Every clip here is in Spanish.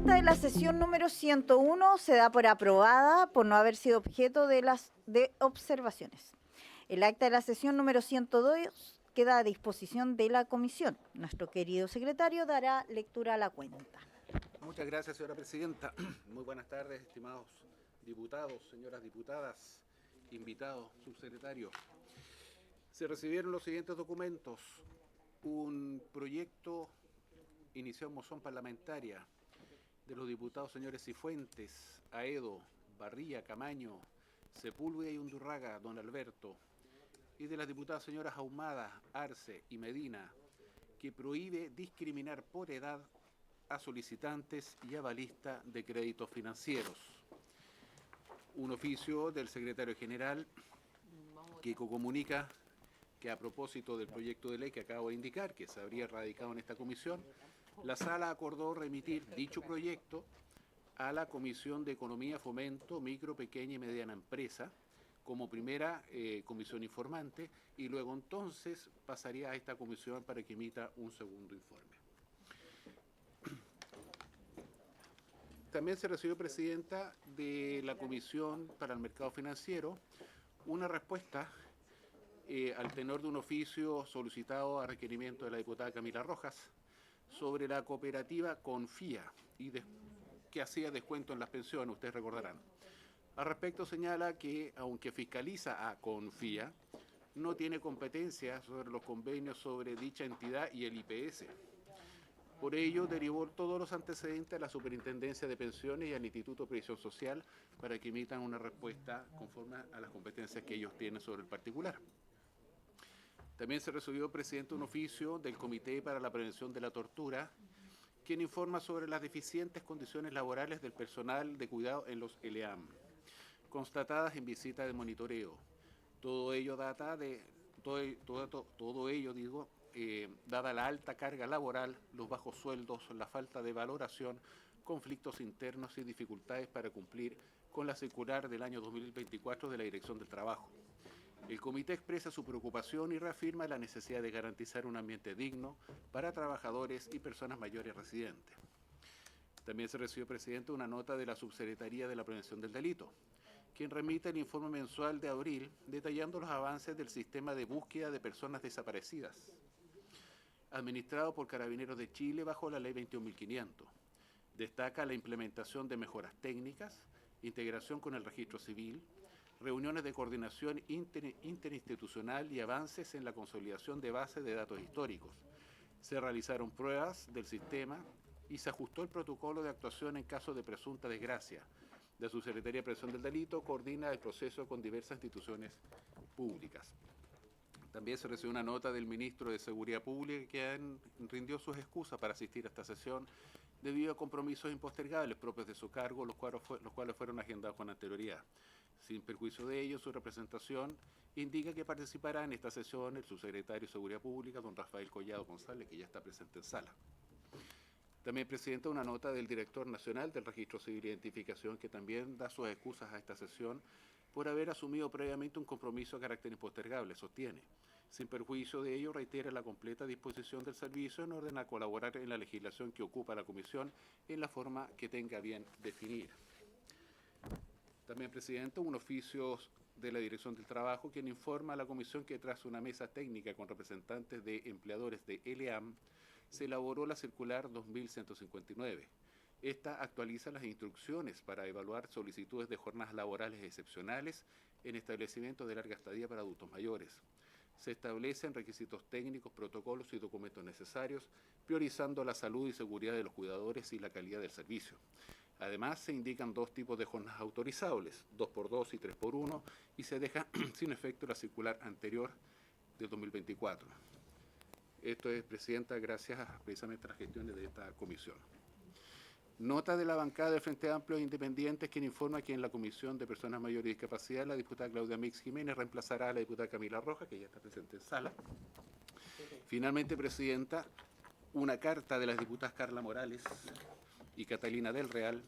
acta de la sesión número 101 se da por aprobada por no haber sido objeto de observaciones. El acta de la sesión número 102 queda a disposición de la comisión. Nuestro querido secretario dará lectura a la cuenta. Muchas gracias, señora presidenta. Muy buenas tardes, estimados diputados, señoras diputadas, invitados, subsecretarios. Se recibieron los siguientes documentos. Un proyecto inició moción parlamentaria de los diputados señores Cifuentes, Aedo, Barría, Camaño, Sepúlveda y Undurraga, don Alberto, y de las diputadas señoras Ahumada, Arce y Medina, que prohíbe discriminar por edad a solicitantes y avalistas de créditos financieros. Un oficio del secretario general que comunica que a propósito del proyecto de ley que acabo de indicar, que se habría radicado en esta comisión, la sala acordó remitir dicho proyecto a la Comisión de Economía, Fomento, Micro, Pequeña y Mediana Empresa como primera comisión informante, y luego entonces pasaría a esta comisión para que emita un segundo informe. También se recibió, presidenta, de la Comisión para el Mercado Financiero una respuesta al tenor de un oficio solicitado a requerimiento de la diputada Camila Rojas sobre la cooperativa Confía y que hacía descuento en las pensiones, ustedes recordarán. Al respecto señala que, aunque fiscaliza a Confía, no tiene competencia sobre los convenios sobre dicha entidad y el IPS. Por ello, derivó todos los antecedentes a la Superintendencia de Pensiones y al Instituto de Previsión Social para que emitan una respuesta conforme a las competencias que ellos tienen sobre el particular. También se recibió, presidente, un oficio del Comité para la Prevención de la Tortura, quien informa sobre las deficientes condiciones laborales del personal de cuidado en los ELEAM, constatadas en visita de monitoreo. Todo ello data de dada la alta carga laboral, los bajos sueldos, la falta de valoración, conflictos internos y dificultades para cumplir con la circular del año 2024 de la Dirección del Trabajo. El comité expresa su preocupación y reafirma la necesidad de garantizar un ambiente digno para trabajadores y personas mayores residentes. También se recibió, presidente, una nota de la Subsecretaría de la Prevención del Delito, quien remite el informe mensual de abril detallando los avances del sistema de búsqueda de personas desaparecidas, administrado por Carabineros de Chile bajo la Ley 21.500. Destaca la implementación de mejoras técnicas, integración con el registro civil, reuniones de coordinación interinstitucional y avances en la consolidación de bases de datos históricos. Se realizaron pruebas del sistema y se ajustó el protocolo de actuación en caso de presunta desgracia. La Subsecretaría de Prevención del Delito coordina el proceso con diversas instituciones públicas. También se recibió una nota del ministro de Seguridad Pública que rindió sus excusas para asistir a esta sesión debido a compromisos impostergables propios de su cargo, los cuales fueron agendados con anterioridad. Sin perjuicio de ello, su representación indica que participará en esta sesión el subsecretario de Seguridad Pública, don Rafael Collado González, que ya está presente en sala. También, presidente, una nota del director nacional del Registro Civil de Identificación, que también da sus excusas a esta sesión por haber asumido previamente un compromiso de carácter impostergable, sostiene. Sin perjuicio de ello, reitera la completa disposición del servicio en orden a colaborar en la legislación que ocupa la Comisión en la forma que tenga bien definir. También, presidente, un oficio de la Dirección del Trabajo, quien informa a la Comisión que tras una mesa técnica con representantes de empleadores de ELEAM, se elaboró la circular 2159. Esta actualiza las instrucciones para evaluar solicitudes de jornadas laborales excepcionales en establecimientos de larga estadía para adultos mayores. Se establecen requisitos técnicos, protocolos y documentos necesarios, priorizando la salud y seguridad de los cuidadores y la calidad del servicio. Además, se indican dos tipos de jornadas autorizables, 2x2 y 3x1, y se deja sin efecto la circular anterior de 2024. Esto es, presidenta, gracias precisamente a las gestiones de esta comisión. Nota de la bancada del Frente Amplio e Independientes, quien informa que en la Comisión de Personas Mayores y Discapacidad la diputada Claudia Mix Jiménez reemplazará a la diputada Camila Rojas, que ya está presente en sala. Finalmente, presidenta, una carta de las diputadas Carla Morales y Catalina del Real,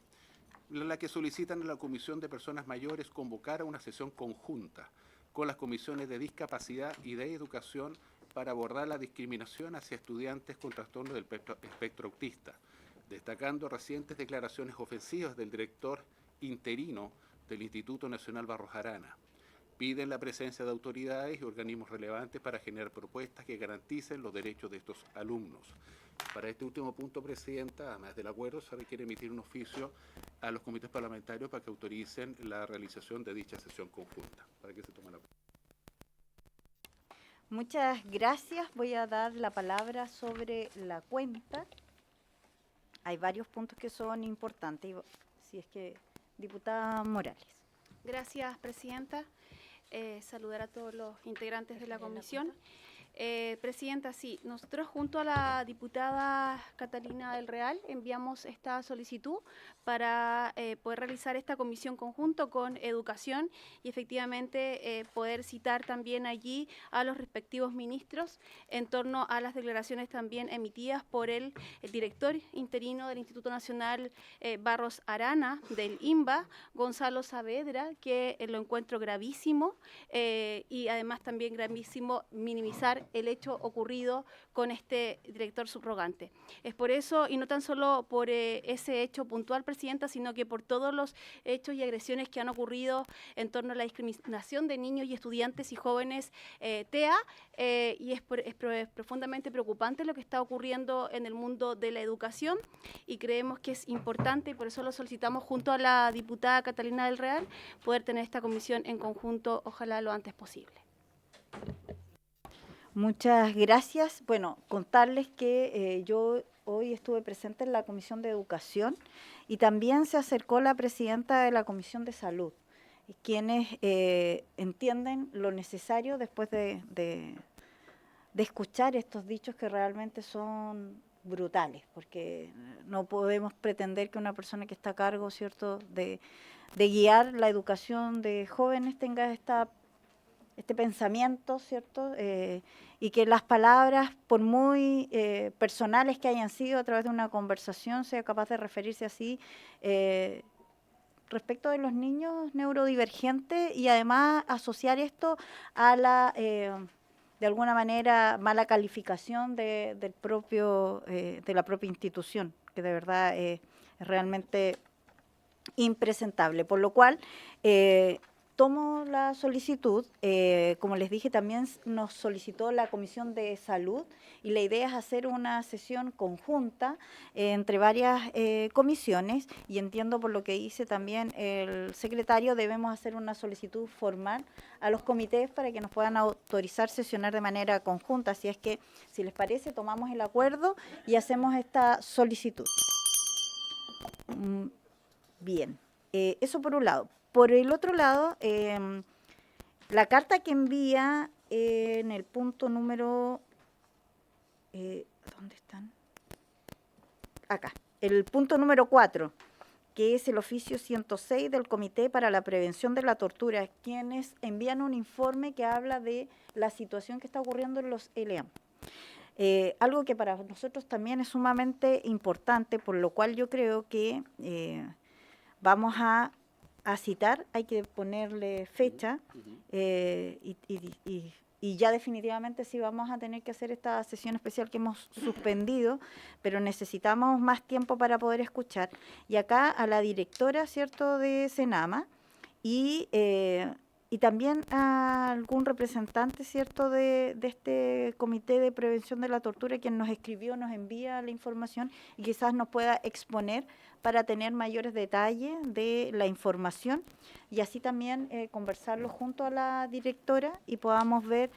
en la que solicitan a la Comisión de Personas Mayores convocar a una sesión conjunta con las comisiones de discapacidad y de educación para abordar la discriminación hacia estudiantes con trastorno del espectro autista, destacando recientes declaraciones ofensivas del director interino del Instituto Nacional Barros Arana. Piden la presencia de autoridades y organismos relevantes para generar propuestas que garanticen los derechos de estos alumnos. Para este último punto, Presidenta, además del acuerdo, se requiere emitir un oficio a los comités parlamentarios para que autoricen la realización de dicha sesión conjunta. Para que se tome la... Muchas gracias. Voy a dar la palabra sobre la cuenta. Hay varios puntos que son importantes. Si es que, diputada Morales. Gracias, Presidenta. Saludar a todos los integrantes de la comisión. Presidenta, sí, nosotros junto a la diputada Catalina del Real enviamos esta solicitud para poder realizar esta comisión conjunto con educación y efectivamente poder citar también allí a los respectivos ministros en torno a las declaraciones también emitidas por el director interino del Instituto Nacional Barros Arana, del INBA, Gonzalo Saavedra, que lo encuentro gravísimo y además también gravísimo minimizar el hecho ocurrido con este director subrogante. Es por eso, y no tan solo por ese hecho puntual, Presidenta, sino que por todos los hechos y agresiones que han ocurrido en torno a la discriminación de niños y estudiantes y jóvenes TEA, y es profundamente preocupante lo que está ocurriendo en el mundo de la educación y creemos que es importante, y por eso lo solicitamos junto a la diputada Catalina del Real, poder tener esta comisión en conjunto, ojalá lo antes posible. Muchas gracias. Bueno, contarles que yo hoy estuve presente en la Comisión de Educación y también se acercó la presidenta de la Comisión de Salud, quienes entienden lo necesario después de escuchar estos dichos que realmente son brutales, porque no podemos pretender que una persona que está a cargo, ¿cierto?, de guiar la educación de jóvenes tenga este pensamiento, ¿cierto?, y que las palabras, por muy personales que hayan sido a través de una conversación, sea capaz de referirse así respecto de los niños neurodivergentes y además asociar esto a la, de alguna manera, mala calificación de la propia institución, que de verdad es realmente impresentable. Por lo cual, tomo la solicitud, como les dije, también nos solicitó la Comisión de Salud y la idea es hacer una sesión conjunta entre varias comisiones y entiendo por lo que dice también el secretario, debemos hacer una solicitud formal a los comités para que nos puedan autorizar sesionar de manera conjunta. Así es que, si les parece, tomamos el acuerdo y hacemos esta solicitud. Bien, eso por un lado. Por el otro lado, la carta que envía en el punto número... ¿dónde están? Acá, el punto número 4, que es el oficio 106 del Comité para la Prevención de la Tortura, quienes envían un informe que habla de la situación que está ocurriendo en los ELEAM. Algo que para nosotros también es sumamente importante, por lo cual yo creo que vamos a citar, hay que ponerle fecha y ya definitivamente sí vamos a tener que hacer esta sesión especial que hemos suspendido, pero necesitamos más tiempo para poder escuchar. Y acá a la directora, ¿cierto?, de Senama y también a algún representante, ¿cierto?, de este Comité de Prevención de la Tortura, quien nos escribió, nos envía la información y quizás nos pueda exponer para tener mayores detalles de la información y así también conversarlo junto a la directora y podamos ver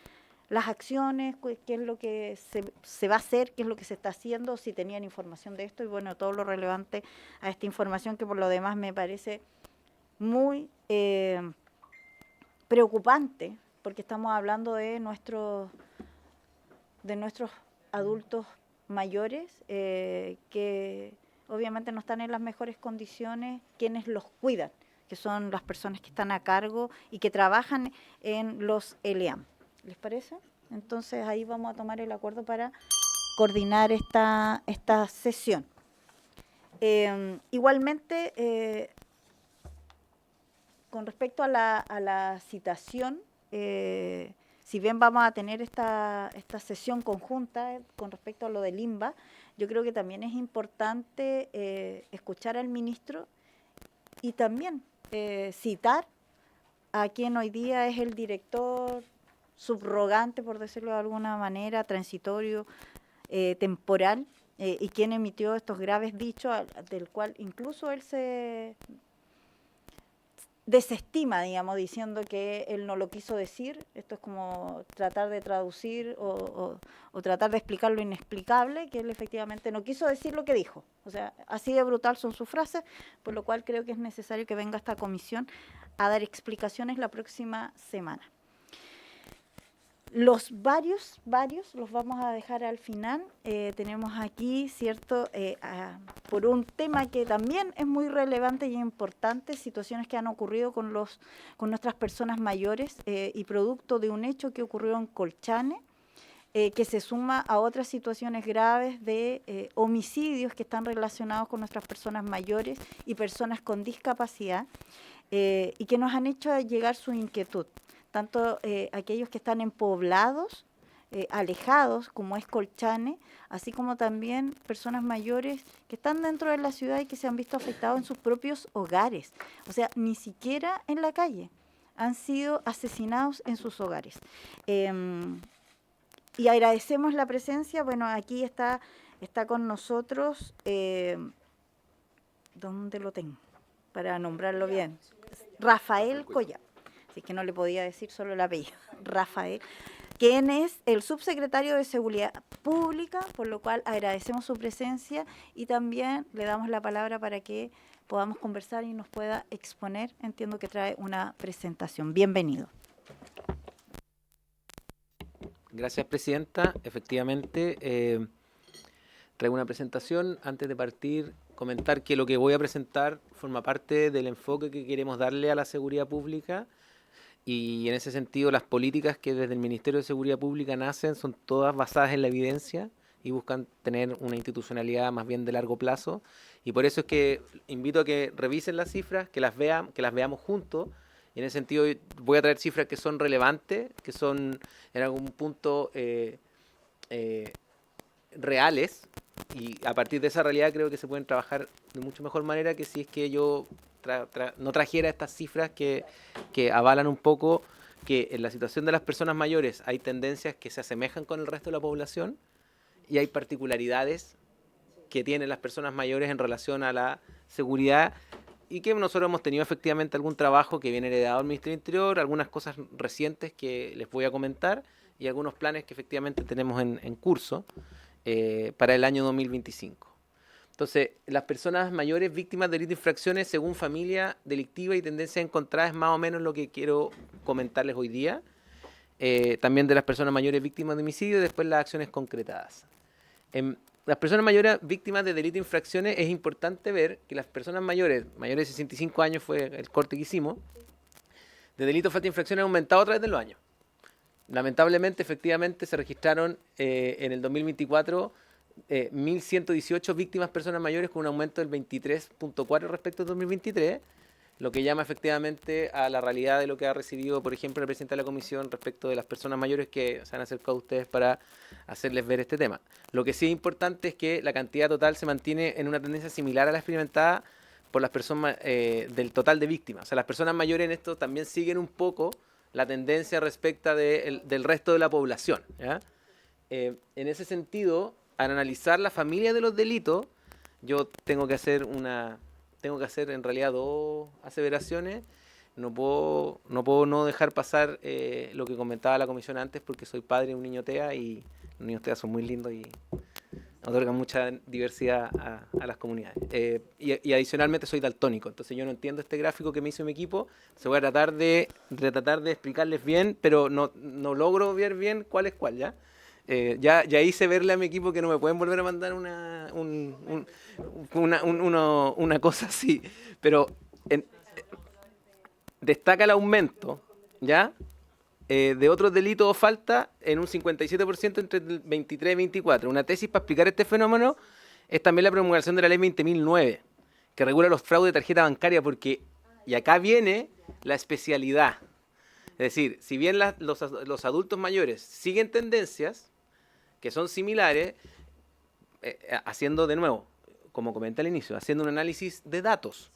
las acciones, qué es lo que se va a hacer, qué es lo que se está haciendo, si tenían información de esto y bueno, todo lo relevante a esta información que por lo demás me parece muy preocupante, porque estamos hablando de nuestros adultos mayores que obviamente no están en las mejores condiciones, quienes los cuidan, que son las personas que están a cargo y que trabajan en los ELEAM. ¿Les parece? Entonces ahí vamos a tomar el acuerdo para coordinar esta sesión. Igualmente, con respecto a la citación, si bien vamos a tener esta sesión conjunta con respecto a lo del INBA, yo creo que también es importante escuchar al ministro y también citar a quien hoy día es el director subrogante, por decirlo de alguna manera, transitorio, temporal, y quien emitió estos graves dichos, del cual incluso él se desestima, digamos, diciendo que él no lo quiso decir. Esto es como tratar de traducir o tratar de explicar lo inexplicable, que él efectivamente no quiso decir lo que dijo. O sea, así de brutal son sus frases, por lo cual creo que es necesario que venga esta comisión a dar explicaciones la próxima semana. Los varios los vamos a dejar al final. Tenemos aquí, ¿cierto?, por un tema que también es muy relevante y importante, situaciones que han ocurrido con nuestras personas mayores y producto de un hecho que ocurrió en Colchane, que se suma a otras situaciones graves de homicidios que están relacionados con nuestras personas mayores y personas con discapacidad, y que nos han hecho llegar su inquietud. Tanto aquellos que están en poblados, alejados, como es Colchane, así como también personas mayores que están dentro de la ciudad y que se han visto afectados en sus propios hogares. O sea, ni siquiera en la calle, han sido asesinados en sus hogares. Y agradecemos la presencia, bueno, aquí está con nosotros, ¿dónde lo tengo? Para nombrarlo bien, Rafael Collado. Así que no le podía decir solo el apellido, Rafael, quien es el subsecretario de Seguridad Pública, por lo cual agradecemos su presencia y también le damos la palabra para que podamos conversar y nos pueda exponer. Entiendo que trae una presentación. Bienvenido. Gracias, presidenta. Efectivamente, traigo una presentación. Antes de partir, comentar que lo que voy a presentar forma parte del enfoque que queremos darle a la seguridad pública. Y en ese sentido, las políticas que desde el Ministerio de Seguridad Pública nacen son todas basadas en la evidencia y buscan tener una institucionalidad más bien de largo plazo. Y por eso es que invito a que revisen las cifras, que las veamos juntos. Y en ese sentido voy a traer cifras que son relevantes, que son en algún punto reales. Y a partir de esa realidad creo que se pueden trabajar de mucho mejor manera que si es que yo no trajera estas cifras que avalan un poco que en la situación de las personas mayores hay tendencias que se asemejan con el resto de la población y hay particularidades que tienen las personas mayores en relación a la seguridad y que nosotros hemos tenido efectivamente algún trabajo que viene heredado del Ministerio del Interior, algunas cosas recientes que les voy a comentar y algunos planes que efectivamente tenemos en curso para el año 2025. Entonces, las personas mayores víctimas de delitos e infracciones según familia delictiva y tendencias encontradas es más o menos lo que quiero comentarles hoy día. También de las personas mayores víctimas de homicidio y después las acciones concretadas. Las personas mayores víctimas de delitos e infracciones es importante ver que las personas mayores de 65 años fue el corte que hicimos, de delitos, falta de infracciones han aumentado a través de los años. Lamentablemente, efectivamente, se registraron en el 2024 1.118 víctimas personas mayores con un aumento del 23.4 respecto al 2023, lo que llama efectivamente a la realidad de lo que ha recibido, por ejemplo, el presidente de la comisión respecto de las personas mayores que se han acercado a ustedes para hacerles ver este tema. Lo que sí es importante es que la cantidad total se mantiene en una tendencia similar a la experimentada por las personas del total de víctimas. O sea, las personas mayores en esto también siguen un poco la tendencia respecto del resto de la población, ¿ya? En ese sentido, al analizar la familia de los delitos, yo tengo que hacer en realidad dos aseveraciones. No puedo no dejar pasar lo que comentaba la comisión antes, porque soy padre de un niño TEA y los niños TEA son muy lindos y otorgan mucha diversidad a las comunidades. Y adicionalmente soy daltónico, entonces yo no entiendo este gráfico que me hizo mi equipo. Se voy a tratar de explicarles bien, pero no logro ver bien cuál es cuál, ¿ya? Ya hice verle a mi equipo que no me pueden volver a mandar una cosa así, pero destaca el aumento, ¿ya? De otros delitos o falta en un 57% entre el 23 y 24. Una tesis para explicar este fenómeno es también la promulgación de la ley 20.009, que regula los fraudes de tarjeta bancaria, y acá viene la especialidad. Es decir, si bien los adultos mayores siguen tendencias que son similares, haciendo de nuevo, como comenté al inicio, haciendo un análisis de datos.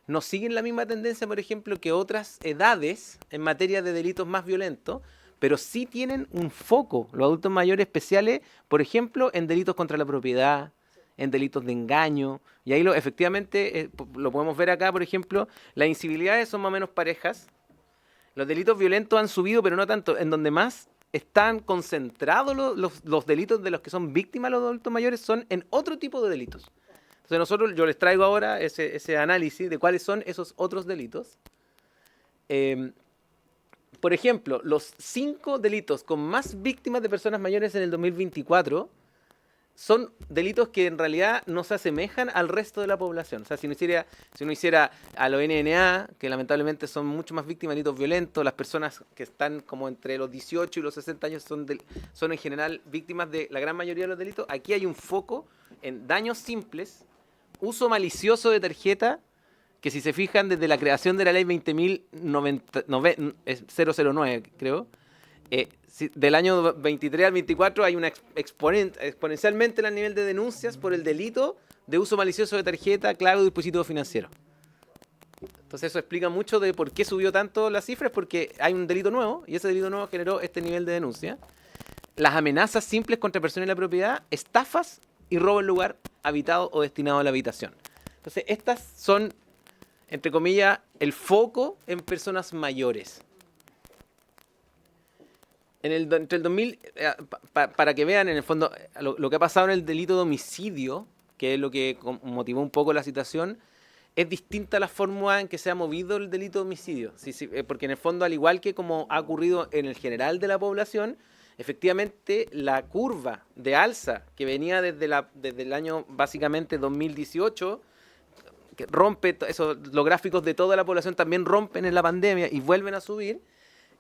No siguen la misma tendencia, por ejemplo, que otras edades en materia de delitos más violentos, pero sí tienen un foco, los adultos mayores especiales, por ejemplo, en delitos contra la propiedad, en delitos de engaño, y ahí efectivamente lo podemos ver acá, por ejemplo, las incivilidades son más o menos parejas, los delitos violentos han subido, pero no tanto, en donde más están concentrados los delitos de los que son víctimas los adultos mayores son en otro tipo de delitos. Entonces yo les traigo ahora ese análisis de cuáles son esos otros delitos. Por ejemplo, los 5 delitos con más víctimas de personas mayores en el 2024 son delitos que en realidad no se asemejan al resto de la población. O sea, si uno hiciera a los NNA, que lamentablemente son mucho más víctimas de delitos violentos, las personas que están como entre los 18 y los 60 años son en general víctimas de la gran mayoría de los delitos. Aquí hay un foco en daños simples, uso malicioso de tarjeta, que si se fijan desde la creación de la ley 20.009, creo, del año 23 al 24 hay una exponencialmente en el nivel de denuncias por el delito de uso malicioso de tarjeta, clave o dispositivo financiero. Entonces eso explica mucho de por qué subió tanto las cifras, porque hay un delito nuevo y ese delito nuevo generó este nivel de denuncia. Las amenazas simples contra personas y la propiedad, estafas y robo en lugar habitado o destinado a la habitación. Entonces estas son, entre comillas, el foco en personas mayores. Entre el 2000, para que vean en el fondo lo que ha pasado en el delito de homicidio, que es lo que motivó un poco la situación, es distinta la forma en que se ha movido el delito de homicidio. Porque en el fondo, al igual que como ha ocurrido en el general de la población, efectivamente la curva de alza que venía desde el año básicamente 2018, que rompe los gráficos de toda la población también rompen en la pandemia y vuelven a subir.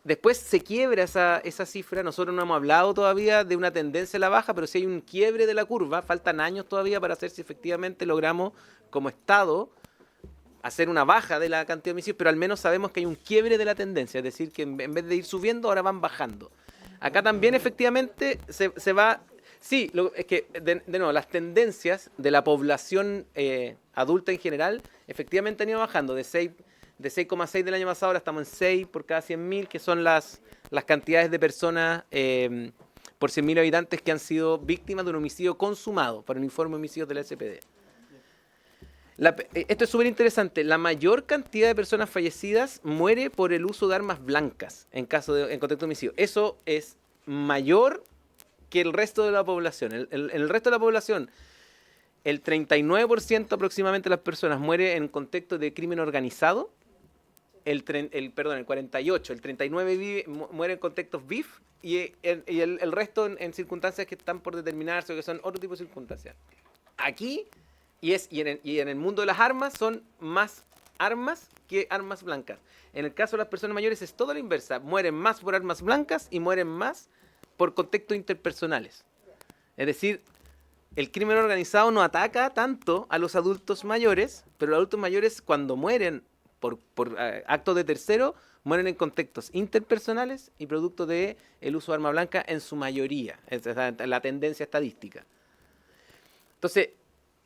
Después se quiebra esa cifra. Nosotros no hemos hablado todavía de una tendencia a la baja, pero si hay un quiebre de la curva, faltan años todavía para hacer si efectivamente logramos como Estado hacer una baja de la cantidad de homicidios, pero al menos sabemos que hay un quiebre de la tendencia, es decir, que en vez de ir subiendo, ahora van bajando. Acá también efectivamente se va... Sí, es que de nuevo, las tendencias de la población adulta en general efectivamente han ido bajando de 6,6 del año pasado, ahora estamos en 6 por cada 100.000, que son las cantidades de personas por 100.000 habitantes que han sido víctimas de un homicidio consumado, por el informe de homicidios de la SPD. Esto es súper interesante. La mayor cantidad de personas fallecidas muere por el uso de armas blancas en contexto de homicidio. Eso es mayor que el resto de la población. El resto de la población, el 39% aproximadamente de las personas muere en contexto de crimen organizado. El 48%, el 39% muere en contextos BIF y el resto en circunstancias que están por determinarse o que son otro tipo de circunstancias. Aquí, y en el mundo de las armas, son más armas que armas blancas. En el caso de las personas mayores es todo la inversa. Mueren más por armas blancas y mueren más por contextos interpersonales. Es decir, el crimen organizado no ataca tanto a los adultos mayores, pero los adultos mayores cuando mueren por actos de tercero, mueren en contextos interpersonales y producto del uso de arma blanca en su mayoría. Esa es la tendencia estadística. Entonces,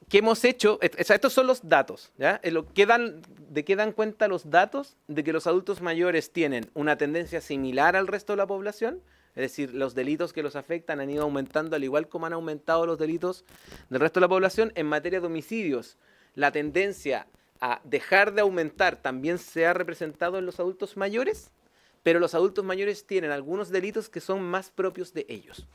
¿qué hemos hecho? Estos son los datos, ¿ya? ¿De qué dan cuenta los datos? De que los adultos mayores tienen una tendencia similar al resto de la población. Es decir, los delitos que los afectan han ido aumentando, al igual como han aumentado los delitos del resto de la población. En materia de homicidios, la tendencia a dejar de aumentar también se ha representado en los adultos mayores, pero los adultos mayores tienen algunos delitos que son más propios de ellos.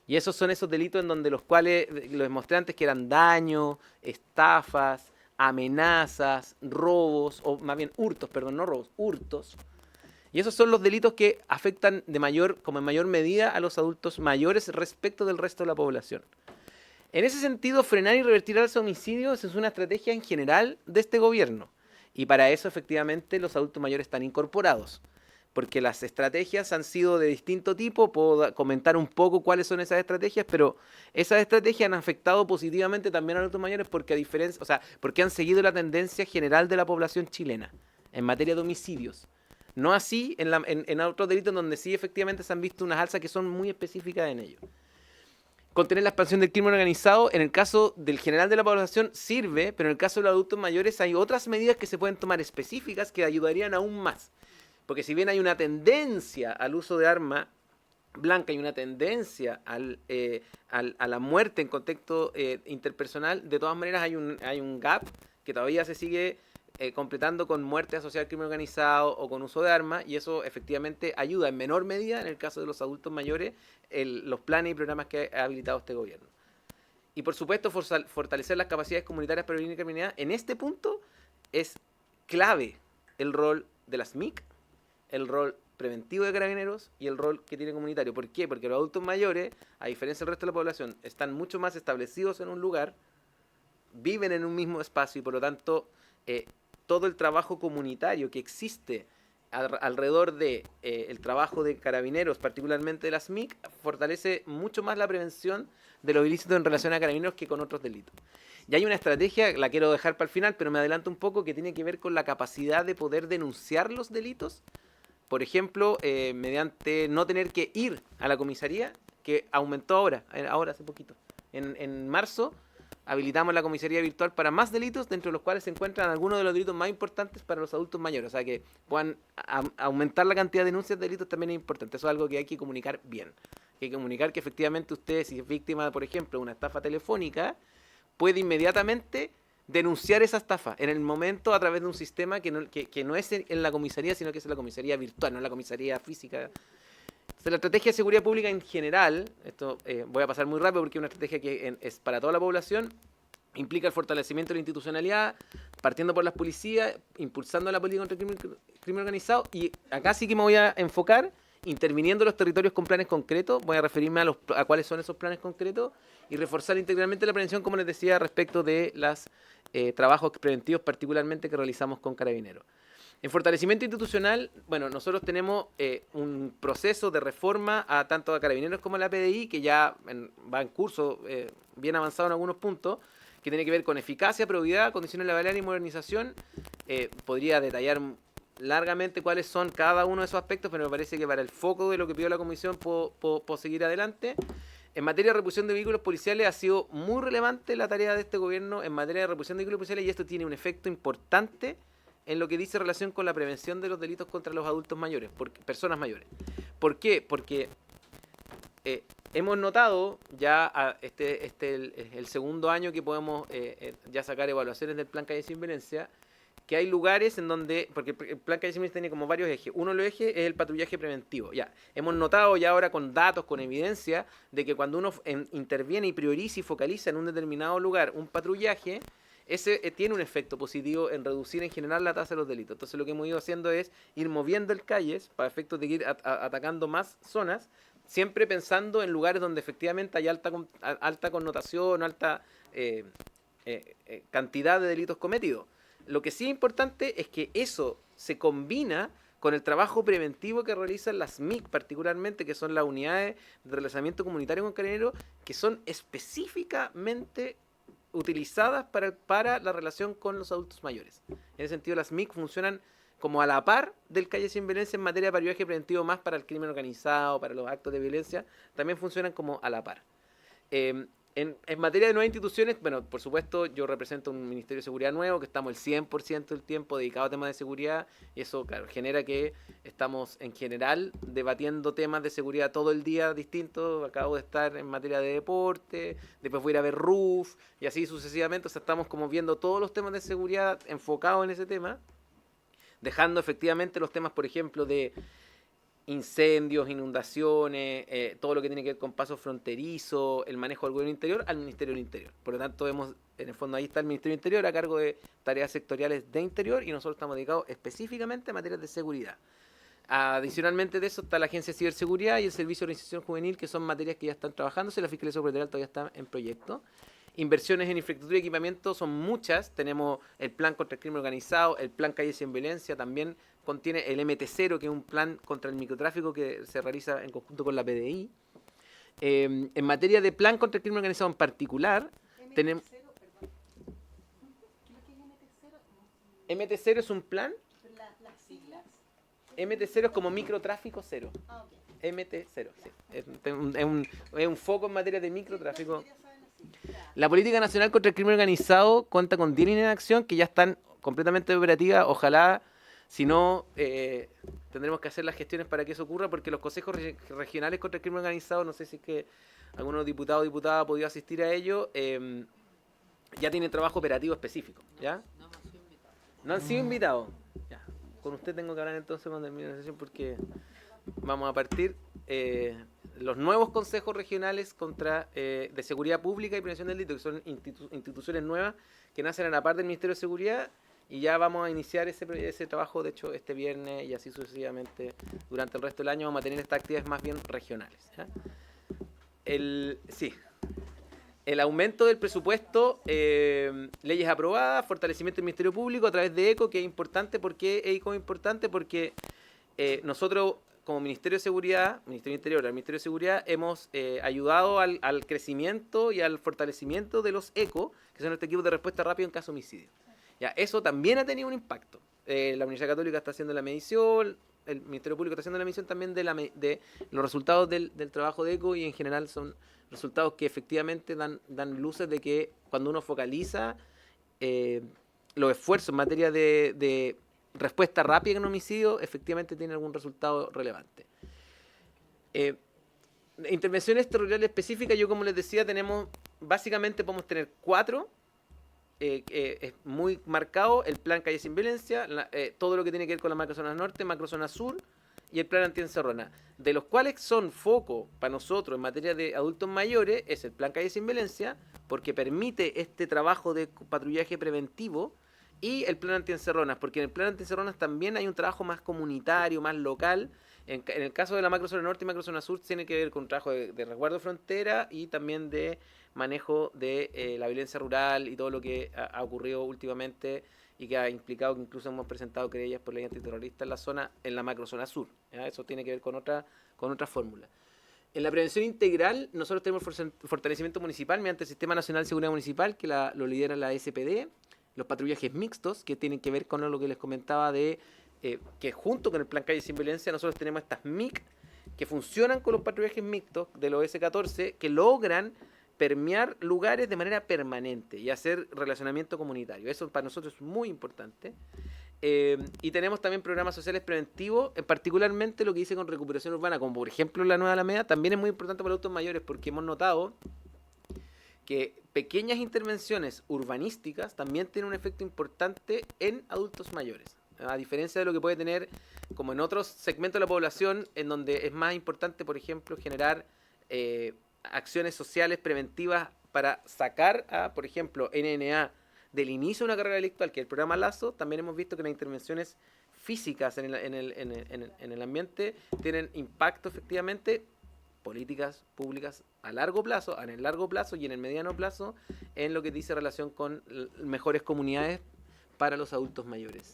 Y esos son esos delitos en donde los cuales los mostré antes que eran daño, estafas, amenazas, robos, o más bien hurtos, perdón, no robos, hurtos. Y esos son los delitos que afectan en mayor medida a los adultos mayores respecto del resto de la población. En ese sentido, frenar y revertir alza de homicidios es una estrategia en general de este gobierno. Y para eso, efectivamente, los adultos mayores están incorporados. Porque las estrategias han sido de distinto tipo. Puedo comentar un poco cuáles son esas estrategias, pero esas estrategias han afectado positivamente también a los adultos mayores porque han seguido la tendencia general de la población chilena en materia de homicidios. No así en otros delitos donde sí efectivamente se han visto unas alzas que son muy específicas en ellos. contener la expansión del crimen organizado. En el caso del general de la población sirve, pero en el caso de los adultos mayores hay otras medidas que se pueden tomar específicas que ayudarían aún más. Porque si bien hay una tendencia al uso de arma blanca y una tendencia a la muerte en contexto interpersonal, de todas maneras hay un gap que todavía se sigue completando con muerte asociada al crimen organizado o con uso de armas, y eso efectivamente ayuda en menor medida en el caso de los adultos mayores, los planes y programas que ha habilitado este gobierno. Y por supuesto fortalecer las capacidades comunitarias para prevenir criminalidad. En este punto es clave el rol de las MIC, el rol preventivo de Carabineros y el rol que tiene comunitario. ¿Por qué? Porque los adultos mayores, a diferencia del resto de la población, están mucho más establecidos en un lugar, viven en un mismo espacio y por lo tanto todo el trabajo comunitario que existe alrededor de el trabajo de Carabineros, particularmente de las MIC, fortalece mucho más la prevención de los ilícitos en relación a Carabineros que con otros delitos. Y hay una estrategia, la quiero dejar para el final, pero me adelanto un poco, que tiene que ver con la capacidad de poder denunciar los delitos. Por ejemplo, mediante no tener que ir a la comisaría, que aumentó ahora hace poquito. En marzo habilitamos la comisaría virtual para más delitos, dentro de los cuales se encuentran algunos de los delitos más importantes para los adultos mayores. O sea, que puedan aumentar la cantidad de denuncias de delitos también es importante. Eso es algo que hay que comunicar bien. Hay que comunicar que efectivamente usted, si es víctima, por ejemplo, de una estafa telefónica, puede inmediatamente denunciar esa estafa en el momento a través de un sistema que no es en la comisaría, sino que es en la comisaría virtual, no en la comisaría física. Entonces, la estrategia de seguridad pública en general, esto voy a pasar muy rápido porque es una estrategia que es para toda la población, implica el fortalecimiento de la institucionalidad, partiendo por las policías, impulsando la política contra el crimen organizado, y acá sí que me voy a enfocar interviniendo en los territorios con planes concretos. Voy a referirme a cuáles son esos planes concretos y reforzar integralmente la prevención, como les decía, respecto de los trabajos preventivos particularmente que realizamos con Carabineros. En fortalecimiento institucional, bueno, nosotros tenemos un proceso de reforma tanto a Carabineros como a la PDI, que ya va en curso, bien avanzado en algunos puntos, que tiene que ver con eficacia, probidad, condiciones laborales y modernización. Podría detallar largamente cuáles son cada uno de esos aspectos, pero me parece que para el foco de lo que pidió la Comisión puedo seguir adelante. En materia de reposición de vehículos policiales ha sido muy relevante la tarea de este gobierno en materia de reposición de vehículos policiales, y esto tiene un efecto importante en lo que dice relación con la prevención de los delitos contra los adultos mayores, personas mayores. ¿Por qué? Porque hemos notado ya el segundo año que podemos ya sacar evaluaciones del Plan Calle Sin Violencia, que hay lugares en donde, porque el Plan Calle Sin Violencia tiene como varios ejes. Uno de los ejes es el patrullaje preventivo. Ya, hemos notado ya ahora con datos, con evidencia, de que cuando uno interviene y prioriza y focaliza en un determinado lugar un patrullaje, ese tiene un efecto positivo en reducir en general la tasa de los delitos. Entonces lo que hemos ido haciendo es ir moviendo el calles para efectos de ir atacando más zonas, siempre pensando en lugares donde efectivamente hay alta connotación, alta cantidad de delitos cometidos. Lo que sí es importante es que eso se combina con el trabajo preventivo que realizan las MIC, particularmente, que son las unidades de relacionamiento comunitario con Carabineros, que son específicamente utilizadas para la relación con los adultos mayores. En ese sentido, las MIC funcionan como a la par del Calle Sin Violencia en materia de patrullaje preventivo, más para el crimen organizado, para los actos de violencia, también funcionan como a la par. En materia de nuevas instituciones, bueno, por supuesto, yo represento un Ministerio de Seguridad nuevo, que estamos el 100% del tiempo dedicado a temas de seguridad, y eso, claro, genera que estamos en general debatiendo temas de seguridad todo el día distintos. Acabo de estar en materia de deporte, después voy a ir a ver RUF, y así sucesivamente. O sea, estamos como viendo todos los temas de seguridad enfocados en ese tema, dejando efectivamente los temas, por ejemplo, de incendios, inundaciones, todo lo que tiene que ver con pasos fronterizos, el manejo del gobierno interior al Ministerio del Interior. Por lo tanto, en el fondo ahí está el Ministerio del Interior a cargo de tareas sectoriales de interior, y nosotros estamos dedicados específicamente a materias de seguridad. Adicionalmente de eso está la Agencia de Ciberseguridad y el Servicio de Organización Juvenil, que son materias que ya están trabajándose. La Fiscalía Superior todavía está en proyecto. Inversiones en infraestructura y equipamiento son muchas. Tenemos el plan contra el crimen organizado, el plan Calle Sin Violencia, también contiene el MT0, que es un plan contra el microtráfico que se realiza en conjunto con la PDI. En materia de plan contra el crimen organizado en particular, tenemos... MT0 es un plan... Las siglas. MT0 es como microtráfico cero. MT0, sí. Es un foco en materia de microtráfico. La Política Nacional contra el Crimen Organizado cuenta con 10 líneas de acción que ya están completamente operativas. Ojalá, si no, tendremos que hacer las gestiones para que eso ocurra, porque los consejos regionales contra el crimen organizado, no sé si es que algunos diputados o diputadas ha podido asistir a ello, ya tienen trabajo operativo específico, ¿ya? No han sido invitados. Ya. Con usted tengo que hablar entonces cuando termine la sesión, porque vamos a partir los nuevos consejos regionales de seguridad pública y prevención del delito, que son instituciones nuevas que nacen a la par del Ministerio de Seguridad, y ya vamos a iniciar ese trabajo, de hecho, este viernes y así sucesivamente durante el resto del año. Vamos a tener estas actividades más bien regionales, ¿ya? El aumento del presupuesto, leyes aprobadas, fortalecimiento del Ministerio Público a través de ECO, que es importante. ¿Por qué ECO es importante? Porque nosotros, como Ministerio de Seguridad, Ministerio Interior, al Ministerio de Seguridad, hemos ayudado al crecimiento y al fortalecimiento de los ECO, que son nuestros equipos de respuesta rápida en caso de homicidio. Ya, eso también ha tenido un impacto. La Universidad Católica está haciendo la medición, el Ministerio Público está haciendo la medición también de los resultados del trabajo de ECO, y en general son resultados que efectivamente dan luces de que cuando uno focaliza los esfuerzos en materia de respuesta rápida en homicidio, efectivamente tiene algún resultado relevante. Intervenciones territoriales específicas, yo como les decía, básicamente podemos tener 4. Es muy marcado el plan Calle Sin Violencia, todo lo que tiene que ver con la macrozona norte, macrozona sur y el plan antiencerrona, de los cuales son foco para nosotros en materia de adultos mayores. Es el plan Calle Sin Violencia, porque permite este trabajo de patrullaje preventivo, y el plan antiencerronas, porque en el plan antiencerronas también hay un trabajo más comunitario, más local. En el caso de la macrozona norte y macrozona sur tiene que ver con trabajo de resguardo de frontera y también de manejo de la violencia rural y todo lo que ha ocurrido últimamente, y que ha implicado que incluso hemos presentado querellas por ley antiterrorista en la macrozona sur, ¿ya? Eso tiene que ver con otra fórmula. En la prevención integral, nosotros tenemos fortalecimiento municipal mediante el Sistema Nacional de Seguridad Municipal, que lo lidera la SPD, los patrullajes mixtos, que tienen que ver con lo que les comentaba que junto con el plan Calle Sin Violencia nosotros tenemos estas MIC que funcionan con los patrullajes mixtos de los S14, que logran permear lugares de manera permanente y hacer relacionamiento comunitario. Eso para nosotros es muy importante. Y tenemos también programas sociales preventivos, particularmente lo que dice con recuperación urbana, como por ejemplo la Nueva Alameda, también es muy importante para adultos mayores, porque hemos notado que pequeñas intervenciones urbanísticas también tienen un efecto importante en adultos mayores, a diferencia de lo que puede tener como en otros segmentos de la población, en donde es más importante, por ejemplo, generar acciones sociales preventivas para sacar a, por ejemplo, NNA del inicio de una carrera delictual, que es el programa Lazo. También hemos visto que las intervenciones físicas en el ambiente tienen impacto, efectivamente, políticas públicas a largo plazo, en el largo plazo y en el mediano plazo, en lo que dice relación con mejores comunidades para los adultos mayores.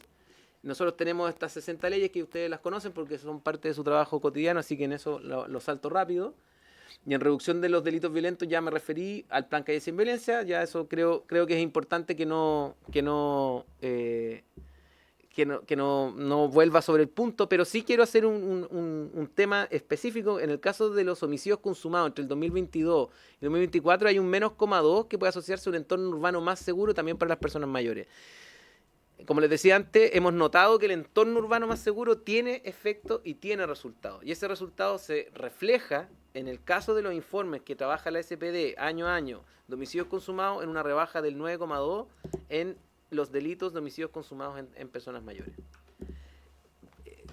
Nosotros tenemos estas 60 leyes que ustedes las conocen porque son parte de su trabajo cotidiano, así que en eso lo salto rápido. Y en reducción de los delitos violentos ya me referí al plan Calle Sin Violencia. Ya eso creo que es importante que no vuelva sobre el punto, pero sí quiero hacer un tema específico. En el caso de los homicidios consumados entre el 2022 y el 2024 hay un -2 que puede asociarse a un entorno urbano más seguro también para las personas mayores. Como les decía antes, hemos notado que el entorno urbano más seguro tiene efecto y tiene resultados. Y ese resultado se refleja en el caso de los informes que trabaja la SPD año a año de homicidios consumados, en una rebaja del 9,2 en los delitos de homicidios consumados en personas mayores.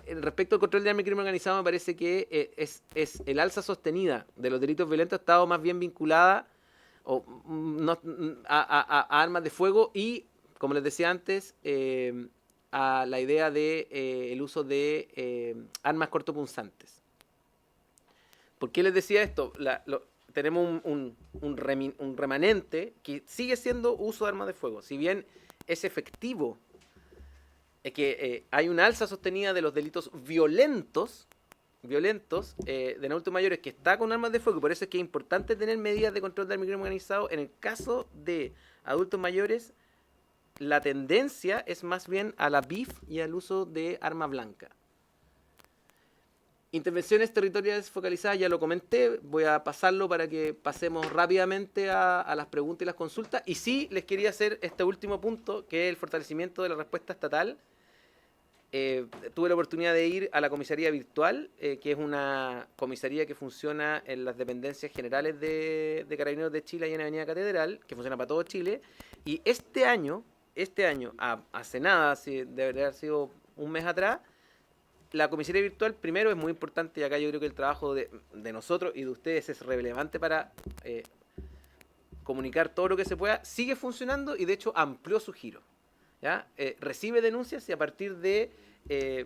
Respecto al control de armas y crimen organizado, me parece que es el alza sostenida de los delitos violentos ha estado más bien vinculada a armas de fuego y, como les decía antes, a la idea de el uso de armas cortopunzantes. ¿Por qué les decía esto? Tenemos un remanente que sigue siendo uso de armas de fuego. Si bien es efectivo, es que hay una alza sostenida de los delitos violentos de adultos mayores que está con armas de fuego. Por eso es que es importante tener medidas de control del crimen organizado. En el caso de adultos mayores, la tendencia es más bien a la BIF y al uso de arma blanca. Intervenciones territoriales focalizadas, ya lo comenté, voy a pasarlo para que pasemos rápidamente a las preguntas y las consultas. Y sí, les quería hacer este último punto, que es el fortalecimiento de la respuesta estatal. Tuve la oportunidad de ir a la comisaría virtual, que es una comisaría que funciona en las dependencias generales de Carabineros de Chile y en Avenida Catedral, que funciona para todo Chile. Y este año, hace nada, debería haber sido un mes atrás, la comisaría virtual, primero, es muy importante, y acá yo creo que el trabajo de nosotros y de ustedes es relevante para comunicar todo lo que se pueda, sigue funcionando y de hecho amplió su giro. ¿Ya? Recibe denuncias y a partir de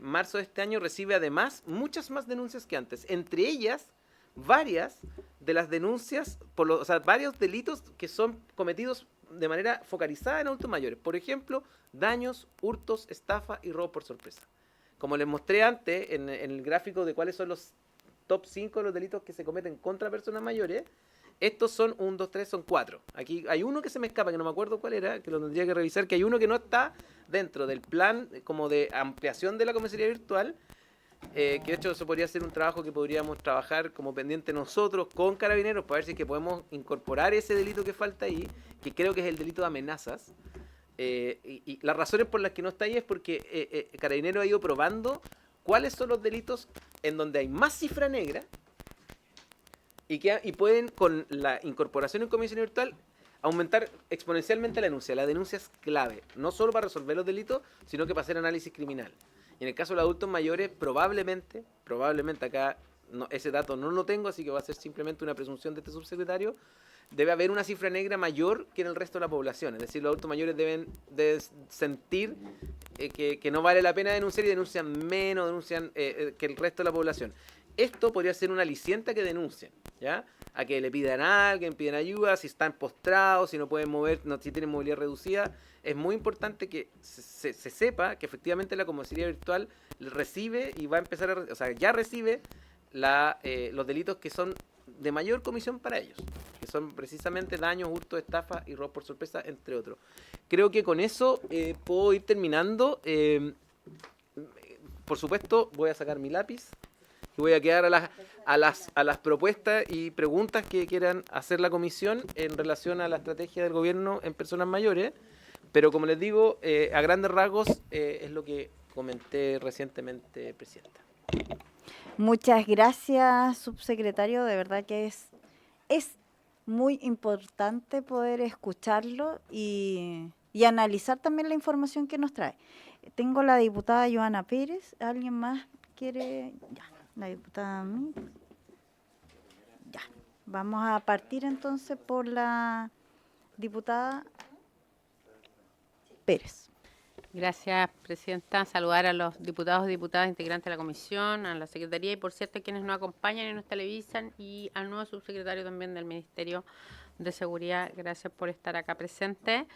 marzo de este año recibe además muchas más denuncias que antes. Entre ellas, varias de las denuncias, o sea, varios delitos que son cometidos de manera focalizada en adultos mayores. Por ejemplo, daños, hurtos, estafa y robo por sorpresa. Como les mostré antes en el gráfico de cuáles son los top 5 de los delitos que se cometen contra personas mayores, estos son 1, 2, 3, son 4. Aquí hay uno que se me escapa, que no me acuerdo cuál era, que lo tendría que revisar, que hay uno que no está dentro del plan como de ampliación de la comisaría virtual, que de hecho eso podría ser un trabajo que podríamos trabajar como pendiente nosotros con Carabineros para ver si es que podemos incorporar ese delito que falta ahí, que creo que es el delito de amenazas. Y las razones por las que no está ahí es porque Carabineros ha ido probando cuáles son los delitos en donde hay más cifra negra y pueden, con la incorporación en comisaría virtual, aumentar exponencialmente la denuncia. La denuncia es clave, no solo para resolver los delitos, sino que para hacer análisis criminal. Y en el caso de los adultos mayores, probablemente acá ese dato no lo tengo, así que va a ser simplemente una presunción de este subsecretario, debe haber una cifra negra mayor que en el resto de la población. Es decir, los adultos mayores deben sentir que no vale la pena denunciar y denuncian menos, denuncian que el resto de la población. Esto podría ser una aliciente a que denuncien, ¿ya? A que le pidan a alguien, pidan ayuda, si están postrados, si no pueden mover, si tienen movilidad reducida. Es muy importante que se sepa que efectivamente la comisaría virtual recibe y va a empezar o sea, ya recibe los delitos que son de mayor comisión para ellos, que son precisamente daños, hurtos, estafa y robo por sorpresa, entre otros. Creo que con eso puedo ir terminando. Por supuesto, voy a sacar mi lápiz y voy a quedar a las propuestas y preguntas que quieran hacer la comisión en relación a la estrategia del gobierno en personas mayores, pero como les digo, a grandes rasgos es lo que comenté recientemente, Presidenta. Muchas gracias, subsecretario. De verdad que es muy importante poder escucharlo y analizar también la información que nos trae. Tengo la diputada Joana Pérez. ¿Alguien más quiere? Ya, la diputada. Ya, vamos a partir entonces por la diputada Pérez. Gracias, Presidenta. Saludar a los diputados y diputadas integrantes de la comisión, a la Secretaría y, por cierto, a quienes nos acompañan y nos televisan, y al nuevo subsecretario también del Ministerio de Seguridad. Gracias por estar acá presente.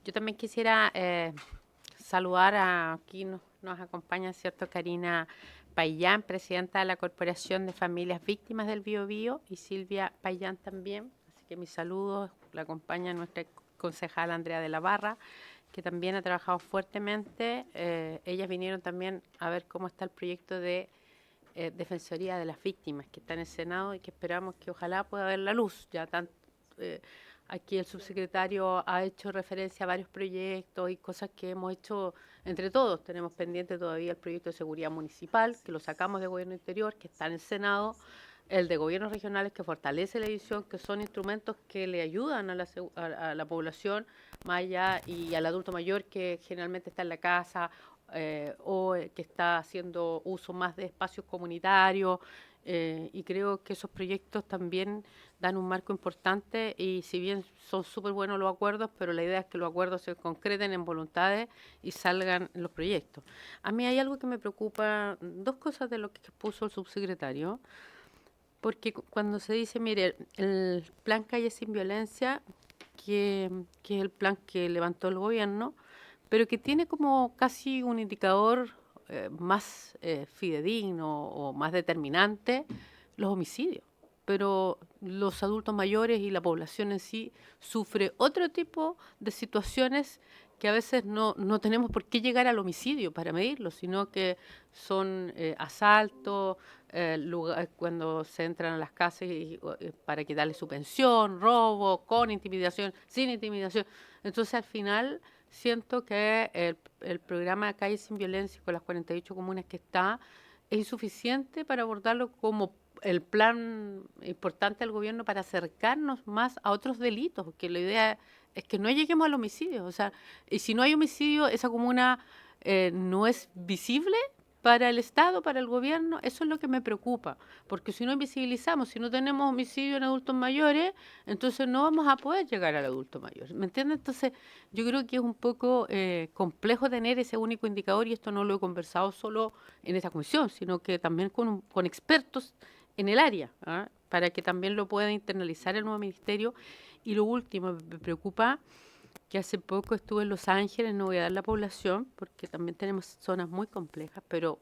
Yo también quisiera saludar a aquí nos acompaña, ¿cierto?, Karina Payán, presidenta de la Corporación de Familias Víctimas del Biobío, y Silvia Payán también. Así que mis saludos. La acompaña nuestra concejala Andrea de la Barra, que también ha trabajado fuertemente. Ellas vinieron también a ver cómo está el proyecto de Defensoría de las Víctimas, que está en el Senado y que esperamos que ojalá pueda ver la luz. Ya aquí el subsecretario ha hecho referencia a varios proyectos y cosas que hemos hecho entre todos. Tenemos pendiente todavía el proyecto de seguridad municipal, que lo sacamos de Gobierno Interior, que está en el Senado, el de gobiernos regionales, que fortalece la edición, que son instrumentos que le ayudan a la población más allá, y al adulto mayor que generalmente está en la casa o que está haciendo uso más de espacios comunitarios, y creo que esos proyectos también dan un marco importante, y si bien son súper buenos los acuerdos, pero la idea es que los acuerdos se concreten en voluntades y salgan los proyectos. A mí hay algo que me preocupa, dos cosas de lo que puso el subsecretario. Porque cuando se dice, mire, el plan Calle Sin Violencia, que es el plan que levantó el gobierno, pero que tiene como casi un indicador más fidedigno o más determinante, los homicidios. Pero los adultos mayores y la población en sí sufre otro tipo de situaciones que a veces no tenemos por qué llegar al homicidio para medirlo, sino que son asaltos, cuando se entran a las casas para quitarle su pensión, robo, con intimidación, sin intimidación. Entonces, al final, siento que el programa Calle Sin Violencia, con las 48 comunas que está, es insuficiente para abordarlo como el plan importante del gobierno para acercarnos más a otros delitos, que la idea es que no lleguemos al homicidio. O sea, y si no hay homicidio, esa comuna no es visible para el Estado, para el gobierno. Eso es lo que me preocupa, porque si no invisibilizamos, si no tenemos homicidio en adultos mayores, entonces no vamos a poder llegar al adulto mayor, ¿me entiendes? Entonces yo creo que es un poco complejo tener ese único indicador, y esto no lo he conversado solo en esta comisión, sino que también con expertos en el área, ¿ah? Para que también lo pueda internalizar el nuevo ministerio. Y lo último, me preocupa que hace poco estuve en Los Ángeles, no voy a dar la población, porque también tenemos zonas muy complejas, pero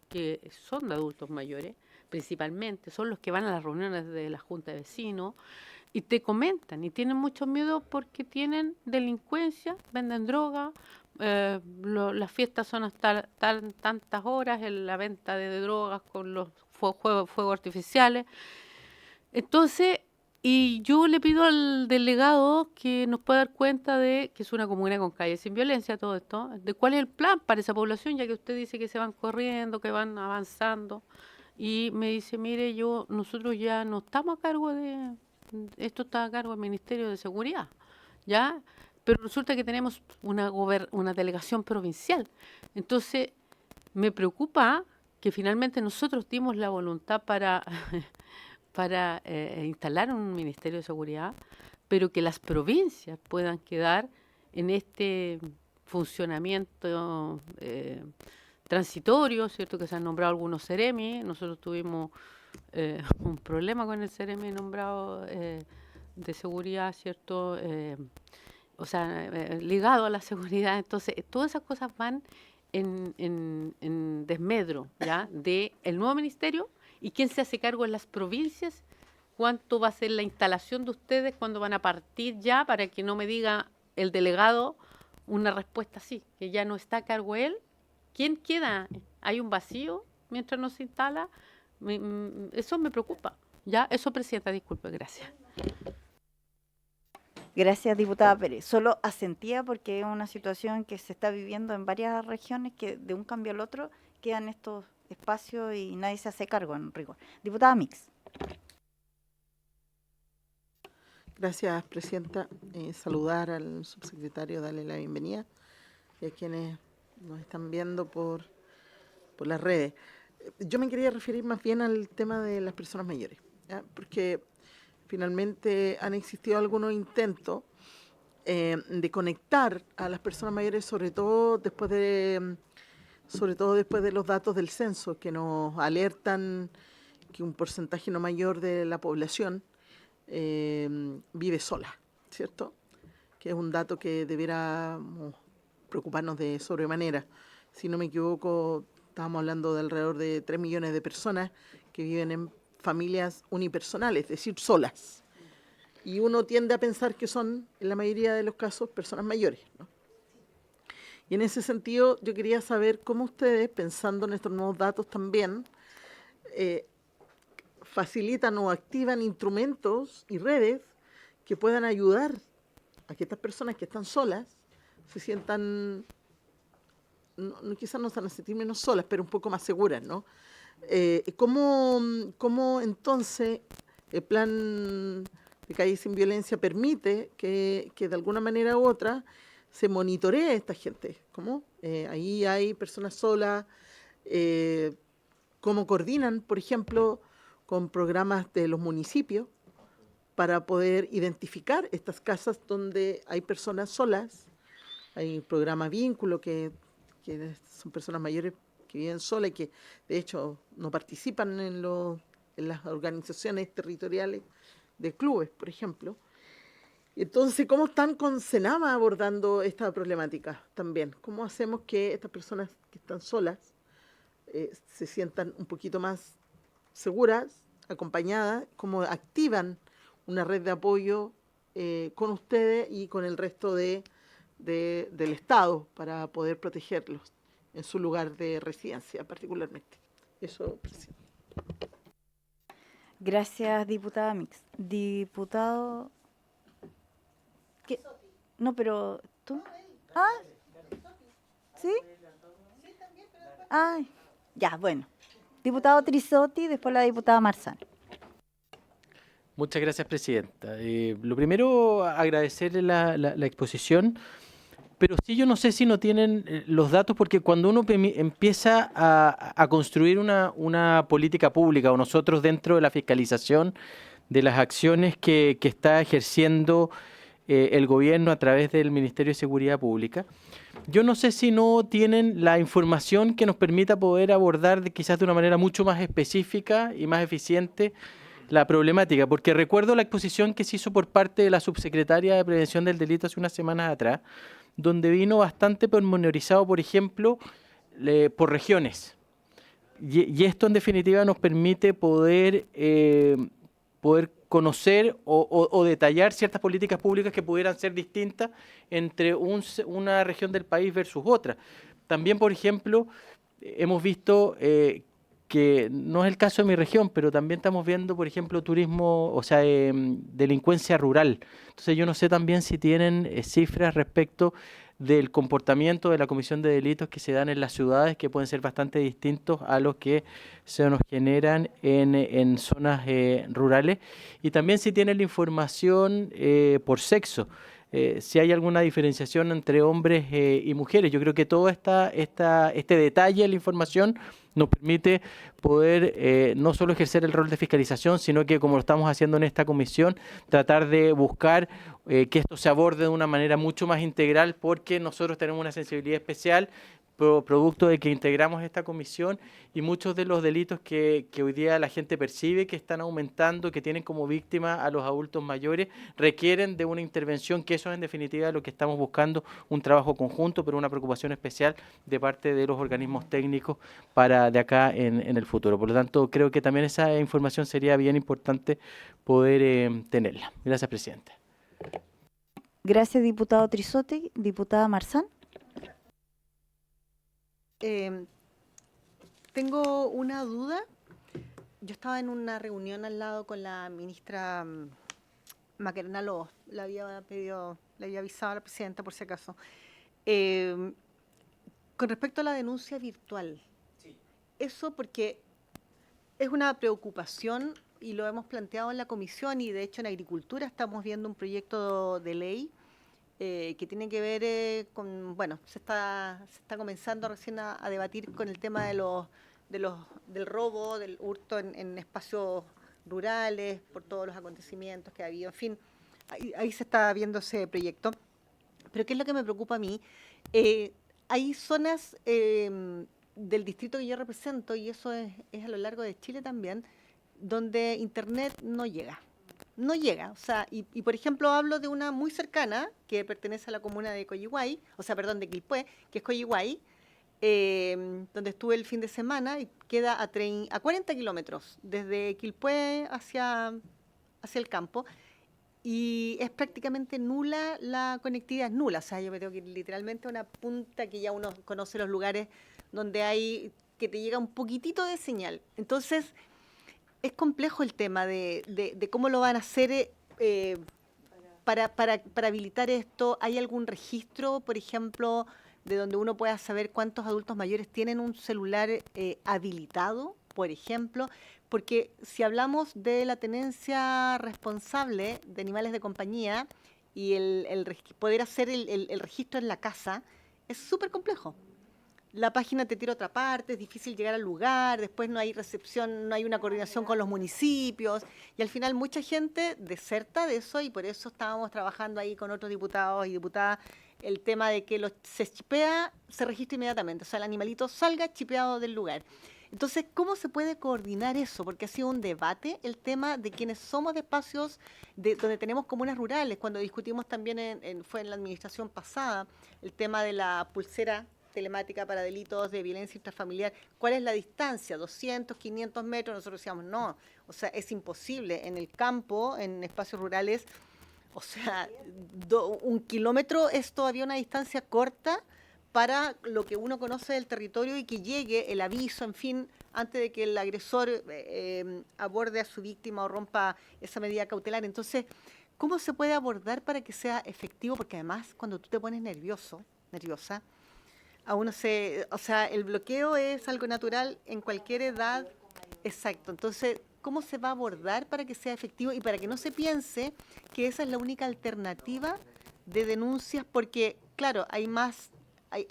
que son de adultos mayores, principalmente, son los que van a las reuniones de la Junta de Vecinos, y te comentan, y tienen mucho miedo porque tienen delincuencia, venden droga, las fiestas son hasta tantas horas, en la venta de drogas con los fuegos artificiales. Entonces, y yo le pido al delegado que nos pueda dar cuenta de que es una comuna con calles sin violencia, todo esto, de cuál es el plan para esa población, ya que usted dice que se van corriendo, que van avanzando, y me dice, mire, nosotros ya no estamos a cargo esto está a cargo del Ministerio de Seguridad, ¿ya? Pero resulta que tenemos una delegación provincial. Entonces, me preocupa que finalmente nosotros dimos la voluntad para instalar un Ministerio de Seguridad, pero que las provincias puedan quedar en este funcionamiento transitorio, ¿cierto? Que se han nombrado algunos CEREMI. Nosotros tuvimos un problema con el CEREMI nombrado de seguridad, ¿cierto? Ligado a la seguridad. Entonces, todas esas cosas van en desmedro, ¿ya? De el nuevo ministerio. ¿Y quién se hace cargo en las provincias? ¿Cuánto va a ser la instalación de ustedes? ¿Cuándo van a partir ya? Para que no me diga el delegado una respuesta así, que ya no está a cargo él. ¿Quién queda? ¿Hay un vacío mientras no se instala? Eso me preocupa. Ya, eso, Presidenta, disculpe, gracias. Gracias, diputada Pérez. Solo asentía porque es una situación que se está viviendo en varias regiones, que de un cambio al otro quedan estos espacios y nadie se hace cargo en rigor. Diputada Mix. Gracias, Presidenta. Saludar al subsecretario, darle la bienvenida y a quienes nos están viendo por las redes. Yo me quería referir más bien al tema de las personas mayores, ¿ya? Porque finalmente han existido algunos intentos de conectar a las personas mayores, sobre todo después de los datos del censo, que nos alertan que un porcentaje no mayor de la población vive sola, ¿cierto? Que es un dato que debiéramos preocuparnos de sobremanera. Si no me equivoco, estábamos hablando de alrededor de 3 millones de personas que viven en familias unipersonales, es decir, solas. Y uno tiende a pensar que son, en la mayoría de los casos, personas mayores, ¿no? Y en ese sentido, yo quería saber cómo ustedes, pensando en estos nuevos datos también, facilitan o activan instrumentos y redes que puedan ayudar a que estas personas que están solas se sientan, quizás no se van a sentir menos solas, pero un poco más seguras, ¿no? ¿Cómo entonces el plan de Calle Sin Violencia permite que de alguna manera u otra se monitoree a esta gente? ¿Cómo? Ahí hay personas solas, ¿cómo coordinan, por ejemplo, con programas de los municipios para poder identificar estas casas donde hay personas solas? Hay un programa Vínculo que son personas mayores que viven solas y que de hecho no participan en las organizaciones territoriales de clubes, por ejemplo. Entonces, ¿cómo están con Senama abordando esta problemática también? ¿Cómo hacemos que estas personas que están solas se sientan un poquito más seguras, acompañadas? ¿Cómo activan una red de apoyo con ustedes y con el resto de del Estado para poder protegerlos en su lugar de residencia particularmente. Eso, presidente. Gracias, diputada Mix. Diputado... ¿Qué? No, pero tú. Ah, ¿sí? Ah, ya, bueno. Diputado Trisotti, después la diputada Marzán. Muchas gracias, presidenta. Lo primero, agradecerle la exposición, pero sí yo no sé si no tienen los datos, porque cuando uno empieza a construir una política pública, o nosotros dentro de la fiscalización de las acciones que está ejerciendo el gobierno a través del Ministerio de Seguridad Pública, yo no sé si no tienen la información que nos permita poder abordar quizás de una manera mucho más específica y más eficiente la problemática, porque recuerdo la exposición que se hizo por parte de la subsecretaria de Prevención del Delito hace unas semanas atrás, donde vino bastante pormenorizado, por ejemplo, por regiones. Y esto en definitiva nos permite poder conocer o detallar ciertas políticas públicas que pudieran ser distintas entre una región del país versus otra. También, por ejemplo, hemos visto que no es el caso de mi región, pero también estamos viendo, por ejemplo, turismo, o sea, delincuencia rural. Entonces yo no sé también si tienen cifras respecto del comportamiento de la comisión de delitos que se dan en las ciudades, que pueden ser bastante distintos a los que se nos generan en zonas rurales. Y también si tienen la información por sexo. Si hay alguna diferenciación entre hombres y mujeres. Yo creo que todo este detalle de la información nos permite poder no solo ejercer el rol de fiscalización, sino que, como lo estamos haciendo en esta comisión, tratar de buscar que esto se aborde de una manera mucho más integral, porque nosotros tenemos una sensibilidad especial producto de que integramos esta comisión, y muchos de los delitos que hoy día la gente percibe que están aumentando, que tienen como víctima a los adultos mayores, requieren de una intervención, que eso es en definitiva lo que estamos buscando, un trabajo conjunto, pero una preocupación especial de parte de los organismos técnicos para de acá en el futuro. Por lo tanto, creo que también esa información sería bien importante poder tenerla. Gracias, presidente. Gracias, diputado Trisotti. Diputada Marzán. Tengo una duda. Yo estaba en una reunión al lado con la ministra Macarena Lobos. Le había avisado a la presidenta por si acaso. Con respecto a la denuncia virtual, sí. Eso porque es una preocupación y lo hemos planteado en la comisión, y de hecho en Agricultura estamos viendo un proyecto de ley que tiene que ver con, bueno, se está comenzando recién a debatir con el tema del robo, del hurto en espacios rurales, por todos los acontecimientos que ha habido, en fin, ahí se está viendo ese proyecto. Pero ¿qué es lo que me preocupa a mí? Hay zonas del distrito que yo represento, y eso es a lo largo de Chile también, donde Internet no llega. No llega, o sea, y por ejemplo hablo de una muy cercana que pertenece a la comuna de Coyihuay, de Quilpué, que es Coyihuay, donde estuve el fin de semana, y queda a 40 kilómetros desde Quilpué hacia el campo, y es prácticamente nula la conectividad, es nula, o sea, yo me tengo que ir literalmente a una punta que ya uno conoce los lugares donde que te llega un poquitito de señal. Entonces, es complejo el tema de cómo lo van a hacer para habilitar esto. ¿Hay algún registro, por ejemplo, de donde uno pueda saber cuántos adultos mayores tienen un celular habilitado, por ejemplo? Porque si hablamos de la tenencia responsable de animales de compañía y poder hacer el registro en la casa, es súper complejo. La página te tira a otra parte, es difícil llegar al lugar, después no hay recepción, no hay una coordinación con los municipios, y al final mucha gente deserta de eso, y por eso estábamos trabajando ahí con otros diputados y diputadas el tema de que se chipea, se registra inmediatamente, o sea, el animalito salga chipeado del lugar. Entonces, ¿cómo se puede coordinar eso? Porque ha sido un debate el tema de quienes somos de espacios donde tenemos comunas rurales. Cuando discutimos también, fue en la administración pasada, el tema de la pulsera telemática para delitos de violencia intrafamiliar. ¿Cuál es la distancia? ¿200, 500 metros? Nosotros decíamos, no, o sea, es imposible. En el campo, en espacios rurales, O sea, 1 kilómetro es todavía una distancia corta para lo que uno conoce del territorio y que llegue el aviso, en fin, antes de que el agresor aborde a su víctima o rompa esa medida cautelar. Entonces, ¿cómo se puede abordar para que sea efectivo? Porque además, cuando tú te pones nerviosa, a uno o sea, el bloqueo es algo natural en cualquier edad. Exacto. Entonces, ¿cómo se va a abordar para que sea efectivo y para que no se piense que esa es la única alternativa de denuncias? Porque, claro, hay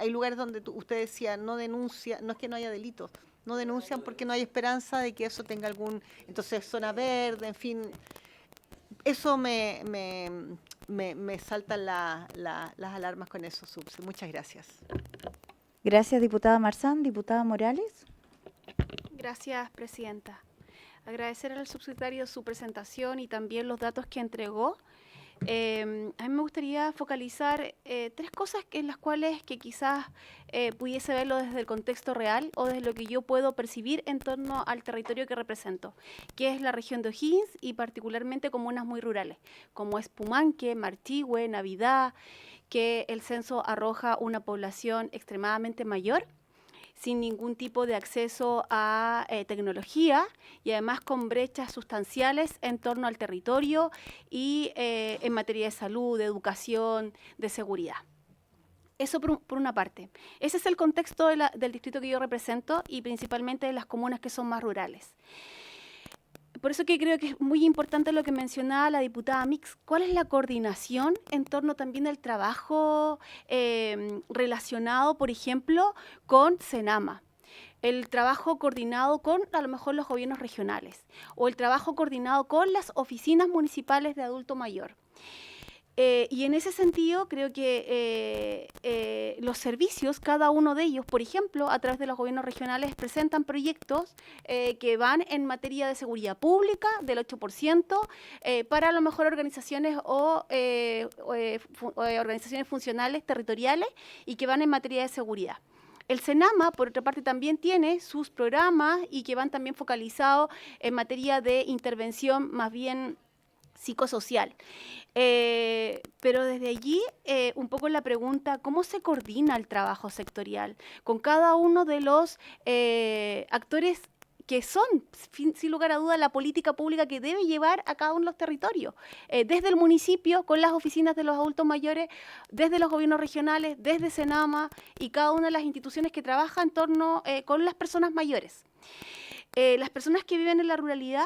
lugares donde usted decía, no denuncia, no es que no haya delitos, no denuncian porque no hay esperanza de que eso tenga entonces, zona verde, en fin. Eso me saltan las alarmas con eso, Subse. Muchas gracias. Gracias, diputada Marzán. Diputada Morales. Gracias, presidenta. Agradecer al subsecretario su presentación y también los datos que entregó. A mí me gustaría focalizar 3 cosas en las cuales que quizás pudiese verlo desde el contexto real o desde lo que yo puedo percibir en torno al territorio que represento, que es la región de O'Higgins y particularmente comunas muy rurales, como es Pumanque, Marchihue, Navidad, que el censo arroja una población extremadamente mayor, sin ningún tipo de acceso a tecnología y además con brechas sustanciales en torno al territorio y en materia de salud, de educación, de seguridad. Eso por una parte. Ese es el contexto del distrito que yo represento y principalmente de las comunas que son más rurales. Por eso que creo que es muy importante lo que mencionaba la diputada Mix. ¿Cuál es la coordinación en torno también del trabajo relacionado, por ejemplo, con Senama? El trabajo coordinado con, a lo mejor, los gobiernos regionales. O el trabajo coordinado con las oficinas municipales de adulto mayor. Y en ese sentido, creo que los servicios, cada uno de ellos, por ejemplo, a través de los gobiernos regionales, presentan proyectos que van en materia de seguridad pública, del 8%, para a lo mejor organizaciones o organizaciones funcionales territoriales y que van en materia de seguridad. El Senama, por otra parte, también tiene sus programas y que van también focalizados en materia de intervención más bien psicosocial. Pero desde allí, un poco la pregunta, ¿cómo se coordina el trabajo sectorial con cada uno de los actores que son, sin lugar a duda, la política pública que debe llevar a cada uno de los territorios? Desde el municipio, con las oficinas de los adultos mayores, desde los gobiernos regionales, desde Senama y cada una de las instituciones que trabajan en torno con las personas mayores. Las personas que viven en la ruralidad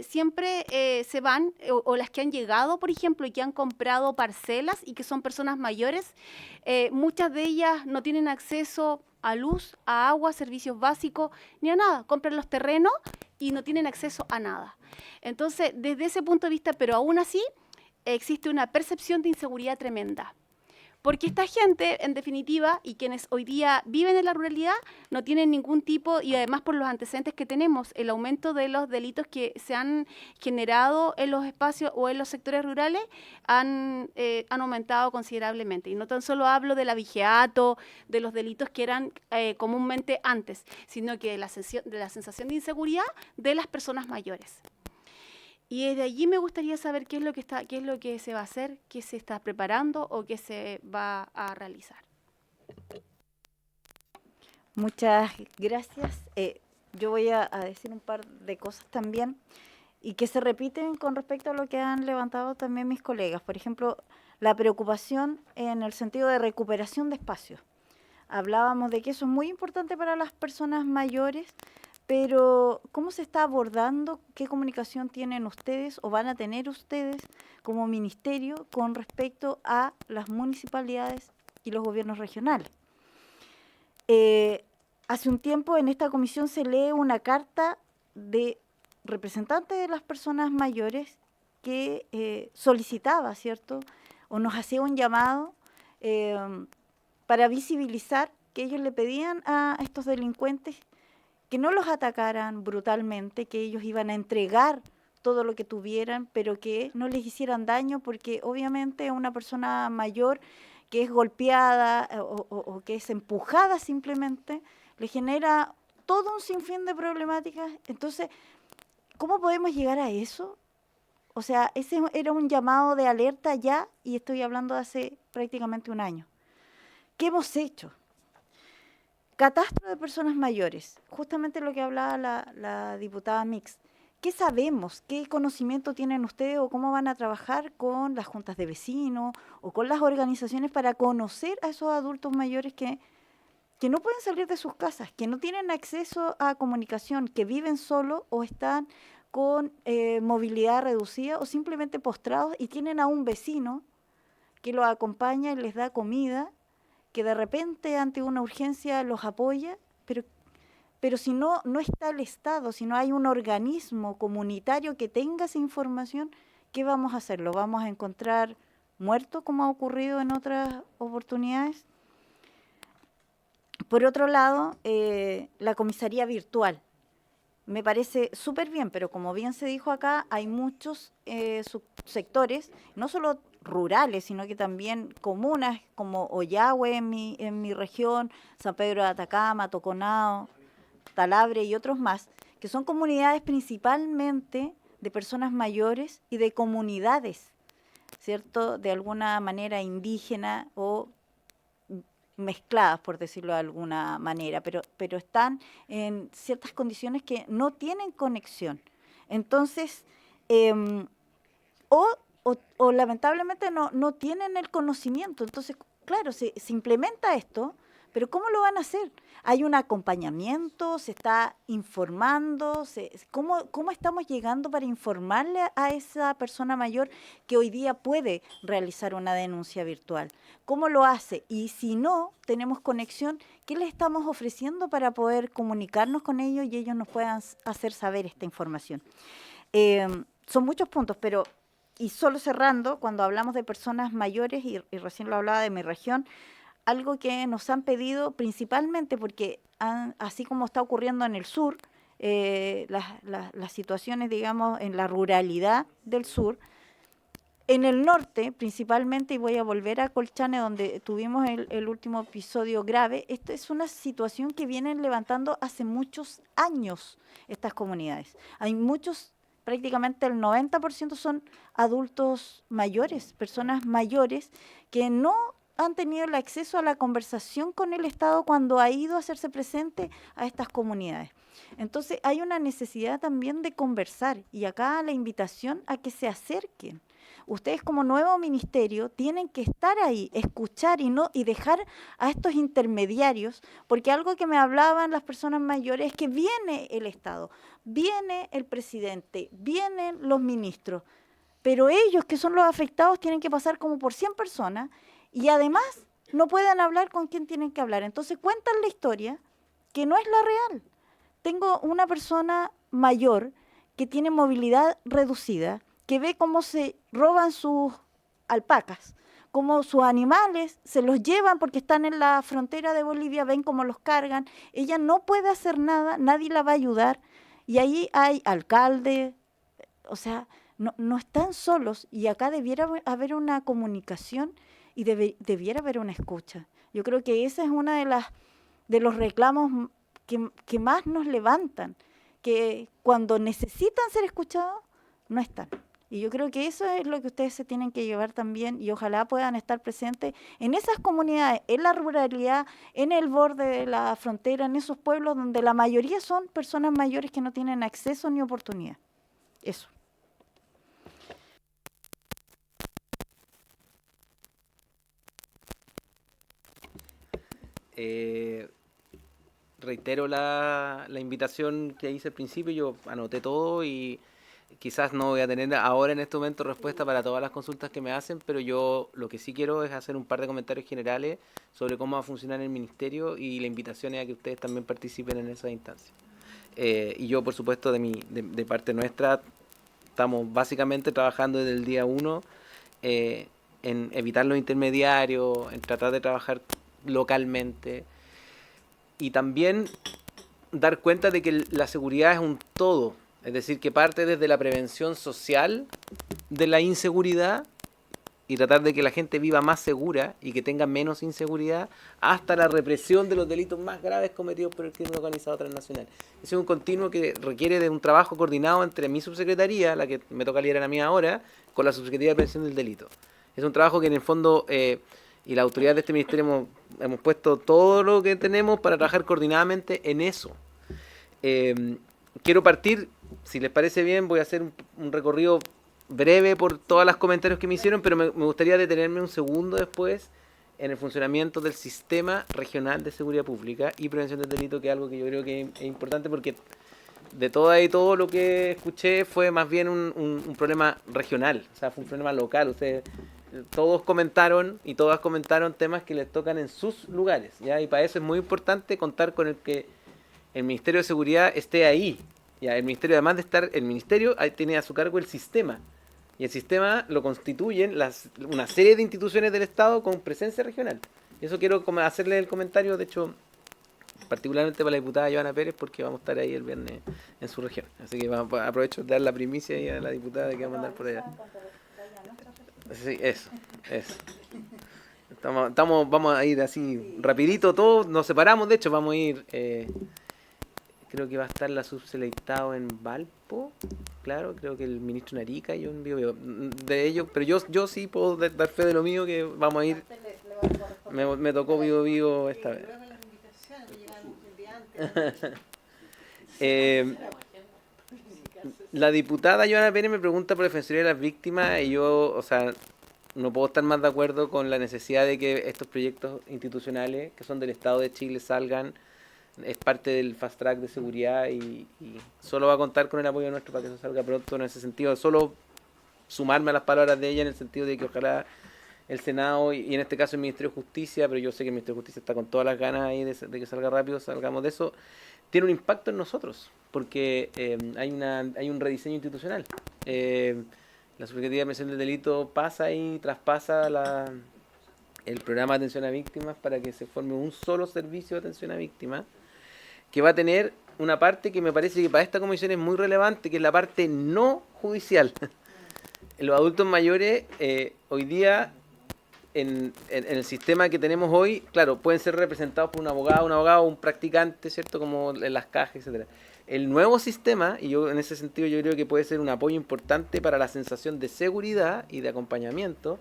siempre se van, o las que han llegado, por ejemplo, y que han comprado parcelas y que son personas mayores, muchas de ellas no tienen acceso a luz, a agua, servicios básicos, ni a nada. Compran los terrenos y no tienen acceso a nada. Entonces, desde ese punto de vista, pero aún así, existe una percepción de inseguridad tremenda. Porque esta gente, en definitiva, y quienes hoy día viven en la ruralidad, no tienen ningún tipo, y además por los antecedentes que tenemos, el aumento de los delitos que se han generado en los espacios o en los sectores rurales, han aumentado considerablemente. Y no tan solo hablo del abigeato, de los delitos que eran comúnmente antes, sino que de la sensación de inseguridad de las personas mayores. Y desde allí me gustaría saber qué es lo que se va a hacer, qué se está preparando o qué se va a realizar. Muchas gracias. Yo voy a decir un par de cosas también y que se repiten con respecto a lo que han levantado también mis colegas. Por ejemplo, la preocupación en el sentido de recuperación de espacios. Hablábamos de que eso es muy importante para las personas mayores, pero ¿cómo se está abordando? ¿Qué comunicación tienen ustedes o van a tener ustedes como ministerio con respecto a las municipalidades y los gobiernos regionales? Hace un tiempo en esta comisión se lee una carta de representantes de las personas mayores que solicitaba, ¿cierto? O nos hacía un llamado para visibilizar que ellos le pedían a estos delincuentes que no los atacaran brutalmente, que ellos iban a entregar todo lo que tuvieran, pero que no les hicieran daño, porque obviamente una persona mayor que es golpeada o que es empujada simplemente, le genera todo un sinfín de problemáticas. Entonces, ¿cómo podemos llegar a eso? O sea, ese era un llamado de alerta ya, y estoy hablando de hace prácticamente un año. ¿Qué hemos hecho? Catastro de personas mayores, justamente lo que hablaba la diputada Mix. ¿Qué sabemos? ¿Qué conocimiento tienen ustedes o cómo van a trabajar con las juntas de vecinos o con las organizaciones para conocer a esos adultos mayores que no pueden salir de sus casas, que no tienen acceso a comunicación, que viven solos o están con movilidad reducida o simplemente postrados y tienen a un vecino que los acompaña y les da comida, que de repente ante una urgencia los apoya, pero si no está el Estado, si no hay un organismo comunitario que tenga esa información, ¿qué vamos a hacer? ¿Lo vamos a encontrar muerto como ha ocurrido en otras oportunidades? Por otro lado, la comisaría virtual. Me parece súper bien, pero como bien se dijo acá, hay muchos sectores, no solo rurales, sino que también comunas como Ollagüe en mi región, San Pedro de Atacama, Toconao, Talabre y otros más, que son comunidades principalmente de personas mayores y de comunidades, ¿cierto? De alguna manera indígena o mezcladas, por decirlo de alguna manera, pero están en ciertas condiciones que no tienen conexión. Entonces, o lamentablemente no tienen el conocimiento. Entonces, claro, se implementa esto, pero ¿cómo lo van a hacer? ¿Hay un acompañamiento? ¿Se está informando? ¿Cómo estamos llegando para informarle a esa persona mayor que hoy día puede realizar una denuncia virtual? ¿Cómo lo hace? Y si no tenemos conexión, ¿qué les estamos ofreciendo para poder comunicarnos con ellos y ellos nos puedan hacer saber esta información? Son muchos puntos, pero, y solo cerrando, cuando hablamos de personas mayores, y recién lo hablaba de mi región, algo que nos han pedido principalmente porque así como está ocurriendo en el sur, las situaciones, digamos, en la ruralidad del sur, en el norte principalmente, y voy a volver a Colchane, donde tuvimos el último episodio grave, esta es una situación que vienen levantando hace muchos años estas comunidades. Hay muchos, prácticamente el 90% son adultos mayores, personas mayores que no han tenido el acceso a la conversación con el Estado cuando ha ido a hacerse presente a estas comunidades. Entonces hay una necesidad también de conversar, y acá la invitación a que se acerquen. Ustedes como nuevo ministerio tienen que estar ahí, escuchar y dejar a estos intermediarios, porque algo que me hablaban las personas mayores es que viene el Estado, viene el presidente, vienen los ministros, pero ellos que son los afectados tienen que pasar como por 100 personas y además no pueden hablar con quien tienen que hablar. Entonces cuentan la historia que no es la real. Tengo una persona mayor que tiene movilidad reducida, que ve cómo se roban sus alpacas, cómo sus animales se los llevan porque están en la frontera de Bolivia, ven cómo los cargan, ella no puede hacer nada, nadie la va a ayudar, y ahí hay alcalde, o sea, no están solos, y acá debiera haber una comunicación y debiera haber una escucha. Yo creo que ese es uno de los reclamos que más nos levantan, que cuando necesitan ser escuchados, no están. Y yo creo que eso es lo que ustedes se tienen que llevar también, y ojalá puedan estar presentes en esas comunidades, en la ruralidad, en el borde de la frontera, en esos pueblos donde la mayoría son personas mayores que no tienen acceso ni oportunidad. Eso. Reitero la invitación que hice al principio. Yo anoté todo y quizás no voy a tener ahora en este momento respuesta para todas las consultas que me hacen, pero yo lo que sí quiero es hacer un par de comentarios generales sobre cómo va a funcionar el ministerio, y la invitación es a que ustedes también participen en esa instancia. Y yo, por supuesto, de parte nuestra, estamos básicamente trabajando desde el día 1 en evitar los intermediarios, en tratar de trabajar localmente, y también dar cuenta de que la seguridad es un todo, es decir, que parte desde la prevención social de la inseguridad y tratar de que la gente viva más segura y que tenga menos inseguridad, hasta la represión de los delitos más graves cometidos por el crimen organizado transnacional. Ese es un continuo que requiere de un trabajo coordinado entre mi subsecretaría, la que me toca liderar a mí ahora, con la Subsecretaría de Prevención del Delito. Es un trabajo que en el fondo, y la autoridad de este ministerio hemos puesto todo lo que tenemos para trabajar coordinadamente en eso. Quiero partir, si les parece bien, voy a hacer un recorrido breve por todos los comentarios que me hicieron, pero me gustaría detenerme un segundo después en el funcionamiento del Sistema Regional de Seguridad Pública y Prevención del Delito, que es algo que yo creo que es importante porque de todo lo que escuché fue más bien un problema regional, o sea, fue un problema local. Ustedes todos comentaron y todas comentaron temas que les tocan en sus lugares, ¿ya? Y para eso es muy importante contar con el que el Ministerio de Seguridad esté ahí. Ya, el Ministerio, además de estar, el Ministerio tiene a su cargo el sistema. Y el sistema lo constituyen una serie de instituciones del Estado con presencia regional. Y eso quiero hacerle el comentario, de hecho, particularmente para la diputada Joana Pérez, porque vamos a estar ahí el viernes en su región. Así que aprovecho de dar la primicia ahí a la diputada de que vamos a andar por allá. Sí, eso. Vamos a ir así rapidito todos, nos separamos, de hecho vamos a ir, creo que va a estar la subselectado en Valpo, claro, creo que el ministro Narica y yo en Biobío, de ellos, pero yo sí puedo dar fe de lo mío, que vamos a ir, me tocó Biobío esta vez. La diputada Joana Pérez me pregunta por Defensoría de las Víctimas y yo, o sea, no puedo estar más de acuerdo con la necesidad de que estos proyectos institucionales que son del Estado de Chile salgan. Es parte del fast track de seguridad y solo va a contar con el apoyo nuestro para que eso salga pronto. En ese sentido, solo sumarme a las palabras de ella en el sentido de que ojalá el Senado y en este caso el Ministerio de Justicia, pero yo sé que el Ministerio de Justicia está con todas las ganas ahí de que salga rápido, salgamos de eso, tiene un impacto en nosotros, porque hay un rediseño institucional. La Subsecretaría de Prevención del Delito pasa y traspasa el programa de atención a víctimas para que se forme un solo servicio de atención a víctimas, que va a tener una parte que me parece que para esta comisión es muy relevante, que es la parte no judicial. Los adultos mayores hoy día, en el sistema que tenemos hoy, claro, pueden ser representados por un abogado, un practicante, ¿cierto? Como en las cajas, etcétera. El nuevo sistema, y yo en ese sentido yo creo que puede ser un apoyo importante para la sensación de seguridad y de acompañamiento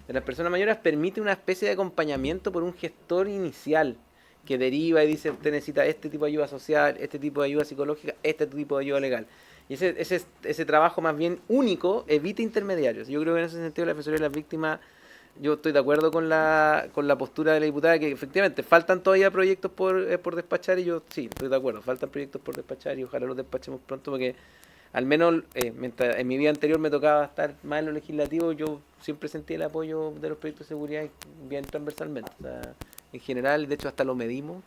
de las personas mayores, permite una especie de acompañamiento por un gestor inicial que deriva y dice: usted necesita este tipo de ayuda social, este tipo de ayuda psicológica, este tipo de ayuda legal. Y ese trabajo más bien único evita intermediarios. Yo creo que en ese sentido la Defensoría de las Víctimas, yo estoy de acuerdo con la postura de la diputada, que efectivamente faltan todavía proyectos por despachar, y yo sí, estoy de acuerdo, faltan proyectos por despachar y ojalá los despachemos pronto, porque al menos mientras en mi vida anterior me tocaba estar más en lo legislativo, yo siempre sentí el apoyo de los proyectos de seguridad bien transversalmente. O sea, en general, de hecho hasta lo medimos,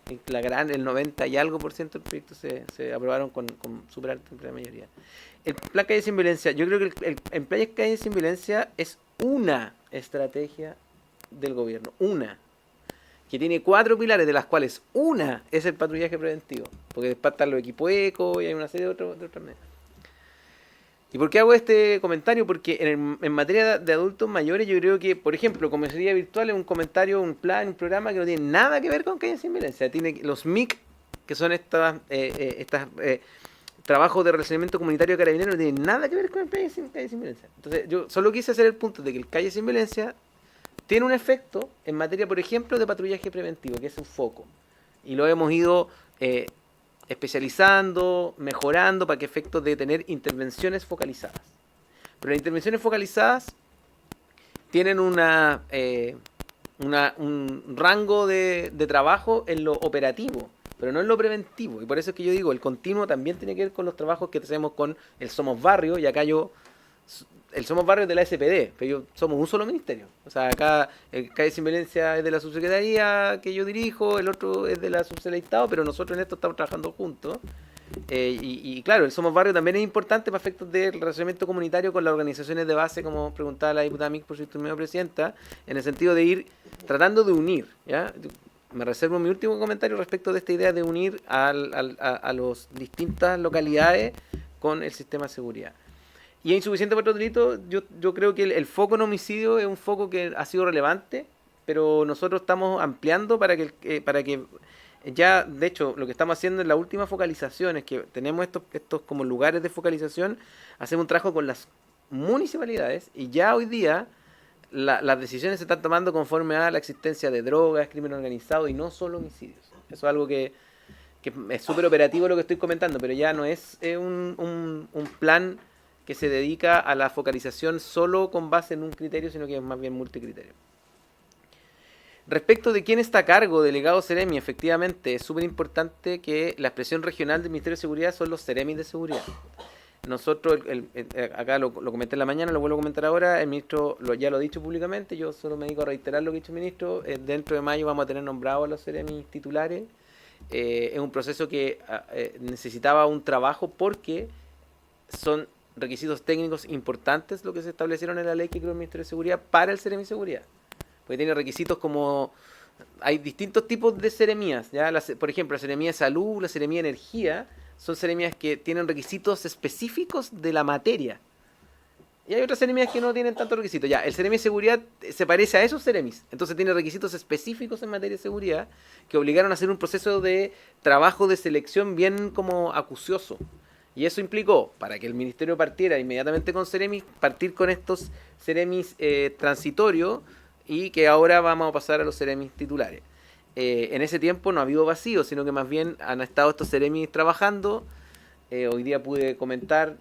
el 90 y algo % del proyecto se aprobaron con súper alta mayoría. El Plan Calle Sin Violencia, yo creo que el Plan Calle Sin Violencia es una estrategia del gobierno, que tiene 4 pilares, de las cuales una es el patrullaje preventivo, porque después están los equipos eco y hay una serie de otras medidas. ¿Y por qué hago este comentario? Porque en materia de adultos mayores, yo creo que, por ejemplo, Comisaría Virtual es un comentario, un plan, un programa que no tiene nada que ver con Calle Sin Violencia. Tiene los MIC, que son estas trabajos de relacionamiento comunitario de carabineros, no tienen nada que ver con el Calle Sin Violencia. Entonces, yo solo quise hacer el punto de que el Calle Sin Violencia tiene un efecto en materia, por ejemplo, de patrullaje preventivo, que es un foco. Y lo hemos ido especializando, mejorando para que efectos de tener intervenciones focalizadas. Pero las intervenciones focalizadas tienen un rango de trabajo en lo operativo, pero no en lo preventivo. Y por eso es que yo digo, el continuo también tiene que ver con los trabajos que hacemos con el Somos Barrio, y acá el Somos Barrio es de la SPD, pero somos un solo ministerio. O sea, acá el Calle Sin Violencia es de la subsecretaría que yo dirijo, el otro es de la subselectado, pero nosotros en esto estamos trabajando juntos. Y claro, el Somos Barrio también es importante para efectos del relacionamiento comunitario con las organizaciones de base, como preguntaba la diputada Mick por su instrumento presidenta, en el sentido de ir tratando de unir, ¿ya? Me reservo mi último comentario respecto de esta idea de unir a las distintas localidades con el sistema de seguridad. y es insuficiente para otros delitos. Yo creo que el foco en homicidio es un foco que ha sido relevante, pero nosotros estamos ampliando para que ya, de hecho, lo que estamos haciendo en la última focalización es que tenemos estos como lugares de focalización, hacemos un trabajo con las municipalidades y ya hoy día las decisiones se están tomando conforme a la existencia de drogas, crimen organizado y no solo homicidios. Eso es algo que es súper operativo lo que estoy comentando, pero ya no es un plan que se dedica a la focalización solo con base en un criterio, sino que es más bien multicriterio. Respecto de quién está a cargo, delegado Ceremi, efectivamente es súper importante que la expresión regional del Ministerio de Seguridad son los Ceremis de Seguridad. Nosotros, acá lo comenté en la mañana, lo vuelvo a comentar ahora, el ministro ya lo ha dicho públicamente, yo solo me dedico a reiterar lo que ha dicho el ministro, dentro de mayo vamos a tener nombrados a los Ceremis titulares. Es un proceso que necesitaba un trabajo porque son requisitos técnicos importantes lo que se establecieron en la ley que creó el Ministerio de Seguridad para el Ceremi de Seguridad. Porque tiene requisitos como... Hay distintos tipos de seremías, ¿ya? Por ejemplo, la seremía de salud, la seremía de energía, son seremías que tienen requisitos específicos de la materia. Y hay otras seremías que no tienen tantos requisitos. Ya, el Ceremi de Seguridad se parece a esos seremis. Entonces tiene requisitos específicos en materia de seguridad que obligaron a hacer un proceso de trabajo de selección bien como acucioso. Y eso implicó, para que el ministerio partiera inmediatamente con seremis, partir con estos seremis transitorios y que ahora vamos a pasar a los seremis titulares. En ese tiempo no ha habido vacío, sino que más bien han estado estos seremis trabajando. Hoy día pude comentar,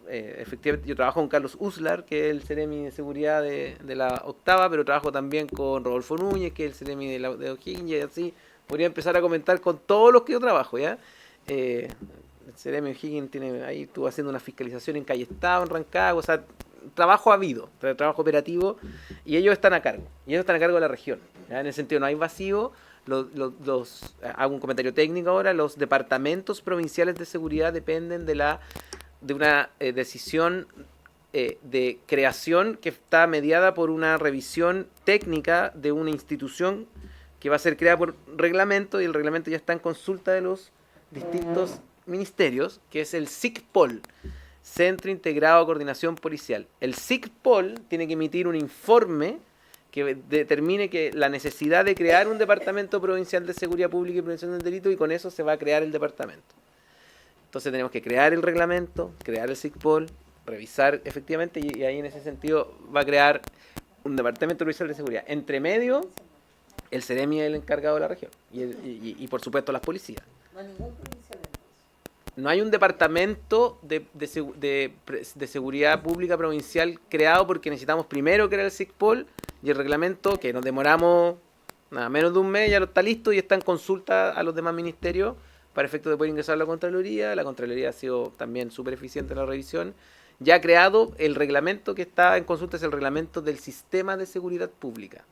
efectivamente yo trabajo con Carlos Uslar, que es el Ceremi de Seguridad de la octava, pero trabajo también con Rodolfo Núñez, que es el Ceremi de O'Higgins, y así podría empezar a comentar con todos los que yo trabajo, ¿ya? El Ceremi de O'Higgins ahí estuvo haciendo una fiscalización en Calle Estado, en Rancagua, o sea, trabajo habido, trabajo operativo, y ellos están a cargo, de la región, ¿ya? En ese sentido no hay vacío. Hago un comentario técnico ahora, los departamentos provinciales de seguridad dependen de una decisión de creación que está mediada por una revisión técnica de una institución que va a ser creada por reglamento, y el reglamento ya está en consulta de los distintos ministerios, que es el CICPOL, Centro Integrado de Coordinación Policial. El CICPOL tiene que emitir un informe que determine que la necesidad de crear un departamento provincial de seguridad pública y prevención del delito, y con eso se va a crear el departamento. Entonces tenemos que crear el reglamento, crear el CICPOL, revisar efectivamente, y ahí en ese sentido va a crear un departamento provincial de seguridad. Entre medio, el Ceremi es el encargado de la región, y por supuesto las policías. No hay ningún provincial en eso. No hay un departamento de seguridad pública provincial creado, porque necesitamos primero crear el CICPOL y el reglamento, que nos demoramos menos de un mes, ya lo está listo y está en consulta a los demás ministerios para efecto de poder ingresar a la Contraloría. La Contraloría ha sido también súper eficiente en la revisión. Ya ha creado el reglamento que está en consulta, es el reglamento del Sistema de Seguridad Pública.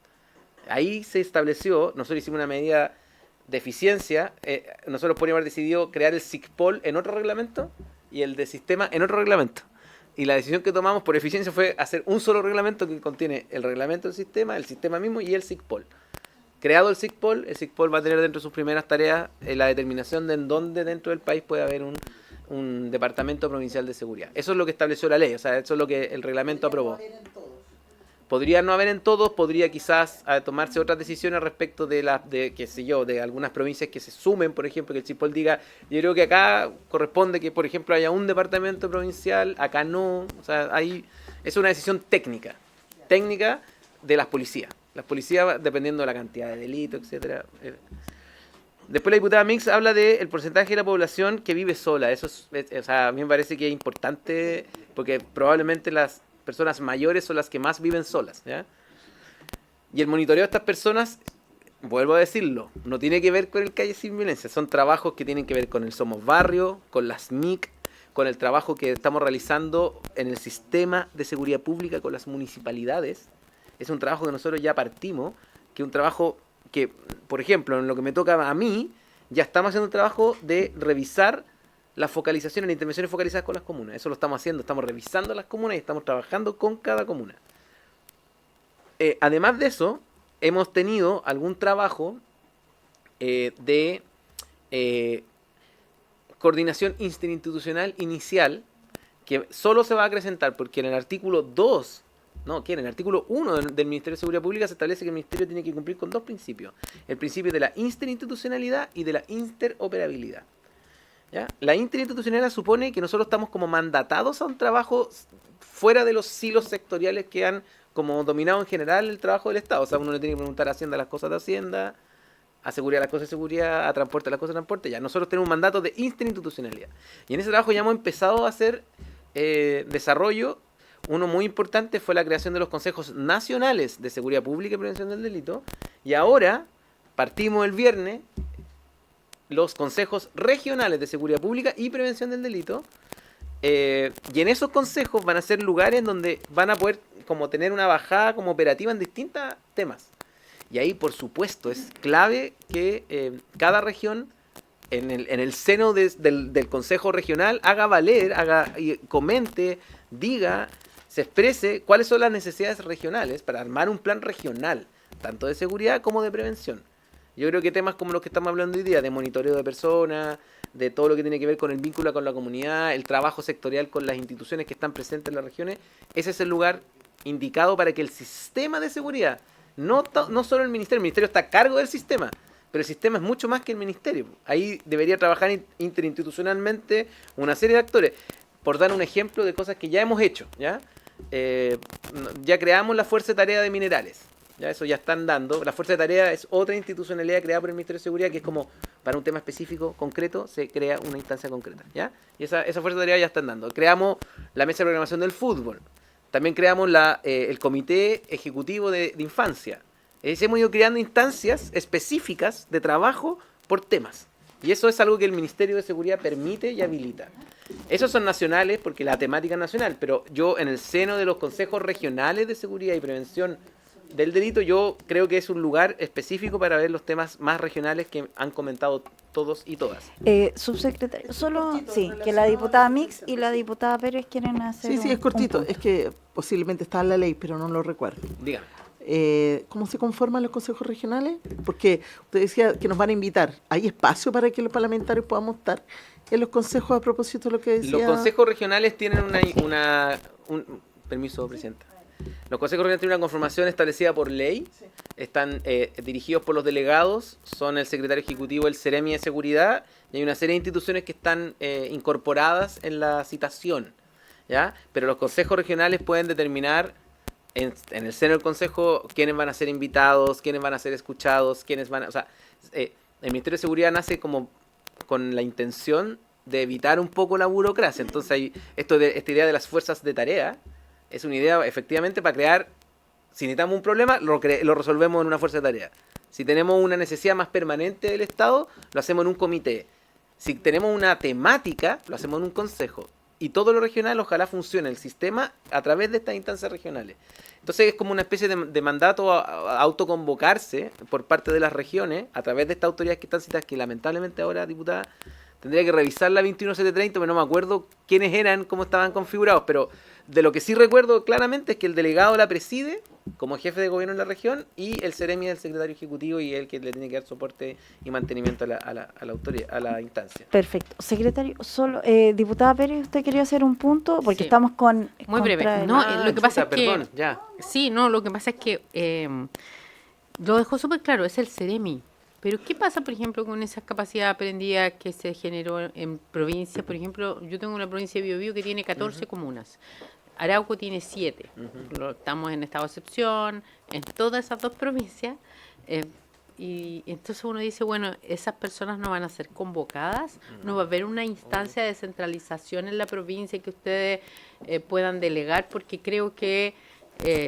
Ahí se estableció, nosotros hicimos una medida de eficiencia, nosotros podríamos haber decidido crear el CICPOL en otro reglamento y el de sistema en otro reglamento. Y la decisión que tomamos por eficiencia fue hacer un solo reglamento que contiene el reglamento del sistema, el sistema mismo y el CICPOL. Creado el CICPOL va a tener dentro de sus primeras tareas la determinación de en dónde dentro del país puede haber un departamento provincial de seguridad. Eso es lo que estableció la ley, o sea, eso es lo que el reglamento aprobó. Podría no haber en todos, podría quizás tomarse otras decisiones respecto de qué sé yo, de algunas provincias que se sumen, por ejemplo, que el CICPOL diga, yo creo que acá corresponde que, por ejemplo, haya un departamento provincial, acá no, o sea, es una decisión técnica de las policías. Las policías, dependiendo de la cantidad de delitos, etcétera. Después la diputada Mix habla del porcentaje de la población que vive sola. Eso o sea, a mí me parece que es importante, porque probablemente las personas mayores son las que más viven solas, ¿ya? Y el monitoreo de estas personas, vuelvo a decirlo, no tiene que ver con el Calle Sin Violencia, son trabajos que tienen que ver con el Somos Barrio, con las MIC, con el trabajo que estamos realizando en el sistema de seguridad pública con las municipalidades. Es un trabajo que nosotros ya partimos, que es un trabajo que, por ejemplo, en lo que me toca a mí, ya estamos haciendo un trabajo de revisar las focalizaciones, las intervenciones focalizadas con las comunas. Eso lo estamos haciendo, estamos revisando las comunas y estamos trabajando con cada comuna. Además de eso, hemos tenido algún trabajo de coordinación interinstitucional inicial que solo se va a acrecentar porque en el artículo 2, no, que en el artículo 1 del Ministerio de Seguridad Pública se establece que el Ministerio tiene que cumplir con dos principios. El principio de la interinstitucionalidad y de la interoperabilidad. ¿Ya? La interinstitucionalidad supone que nosotros estamos como mandatados a un trabajo fuera de los silos sectoriales que han como dominado en general el trabajo del Estado. O sea, uno le tiene que preguntar a Hacienda las cosas de Hacienda, a seguridad las cosas de seguridad, a transporte las cosas de transporte. Ya, nosotros tenemos un mandato de interinstitucionalidad. Y en ese trabajo ya hemos empezado a hacer desarrollo. Uno muy importante fue la creación de los consejos nacionales de seguridad pública y prevención del delito. Y ahora partimos el viernes los consejos regionales de seguridad pública y prevención del delito. Y en esos consejos van a ser lugares donde van a poder como tener una bajada como operativa en distintos temas. Y ahí, por supuesto, es clave que cada región, en el seno del Consejo Regional, haga valer, comente, diga, se exprese cuáles son las necesidades regionales para armar un plan regional, tanto de seguridad como de prevención. Yo creo que temas como los que estamos hablando hoy día, de monitoreo de personas, de todo lo que tiene que ver con el vínculo con la comunidad, el trabajo sectorial con las instituciones que están presentes en las regiones, ese es el lugar indicado para que el sistema de seguridad, no solo el ministerio está a cargo del sistema, pero el sistema es mucho más que el ministerio. Ahí debería trabajar interinstitucionalmente una serie de actores. Por dar un ejemplo de cosas que ya hemos hecho, ¿ya? Ya creamos la Fuerza de Tarea de Minerales. Ya eso ya están dando. La Fuerza de Tarea es otra institucionalidad creada por el Ministerio de Seguridad que es como para un tema específico, concreto, se crea una instancia concreta, ¿ya? Y esa Fuerza de Tarea ya están dando. Creamos la Mesa de Programación del Fútbol. También creamos el Comité Ejecutivo de Infancia. Hemos ido creando instancias específicas de trabajo por temas. Y eso es algo que el Ministerio de Seguridad permite y habilita. Esos son nacionales porque la temática es nacional, pero yo en el seno de los consejos regionales de seguridad y prevención del delito, yo creo que es un lugar específico para ver los temas más regionales que han comentado todos y todas. Subsecretario, solo sí, que la diputada Mix y la diputada Pérez quieren hacer Sí, es cortito, es que posiblemente está en la ley, pero no lo recuerdo. Dígame. ¿Cómo se conforman los consejos regionales? Porque usted decía que nos van a invitar. ¿Hay espacio para que los parlamentarios podamos estar en los consejos a propósito de lo que decía? Los consejos regionales tienen permiso, Presidenta. Los consejos regionales tienen una conformación establecida por ley. Sí. Están dirigidos por los delegados. Son el secretario ejecutivo, el Ceremi de Seguridad. Y hay una serie de instituciones que están incorporadas en la citación, ¿ya? Pero los consejos regionales pueden determinar en el seno del consejo quiénes van a ser invitados, quiénes van a ser escuchados, quiénes van a... O sea, el Ministerio de Seguridad nace como con la intención de evitar un poco la burocracia. Entonces, esta idea de las fuerzas de tarea es una idea efectivamente para crear... Si necesitamos un problema, lo resolvemos en una fuerza de tarea. Si tenemos una necesidad más permanente del Estado, lo hacemos en un comité. Si tenemos una temática, lo hacemos en un consejo. Y todo lo regional ojalá funcione el sistema a través de estas instancias regionales. Entonces es como una especie de mandato a autoconvocarse por parte de las regiones a través de estas autoridades que están citadas, que lamentablemente ahora, diputada, tendría que revisar la 21730, pero no me acuerdo quiénes eran, cómo estaban configurados, pero de lo que sí recuerdo claramente es que el delegado la preside como jefe de gobierno en la región y el Ceremi del secretario ejecutivo y él que le tiene que dar soporte y mantenimiento a la autoridad, a la instancia. Perfecto. Secretario, solo diputada Pérez, ¿usted quería hacer un punto? Porque sí. Estamos con... Muy breve. No, lo que pasa es que... Perdón, ya. Sí, no, lo que pasa es que lo dejó súper claro, es el Ceremi. Pero ¿qué pasa, por ejemplo, con esa capacidad aprendida que se generó en provincias? Por ejemplo, yo tengo una provincia de Biobío que tiene 14 comunas. Arauco tiene 7. Estamos en estado de excepción, en todas esas dos provincias. Y entonces uno dice, bueno, esas personas no van a ser convocadas, no va a haber una instancia de descentralización en la provincia que ustedes puedan delegar, porque creo que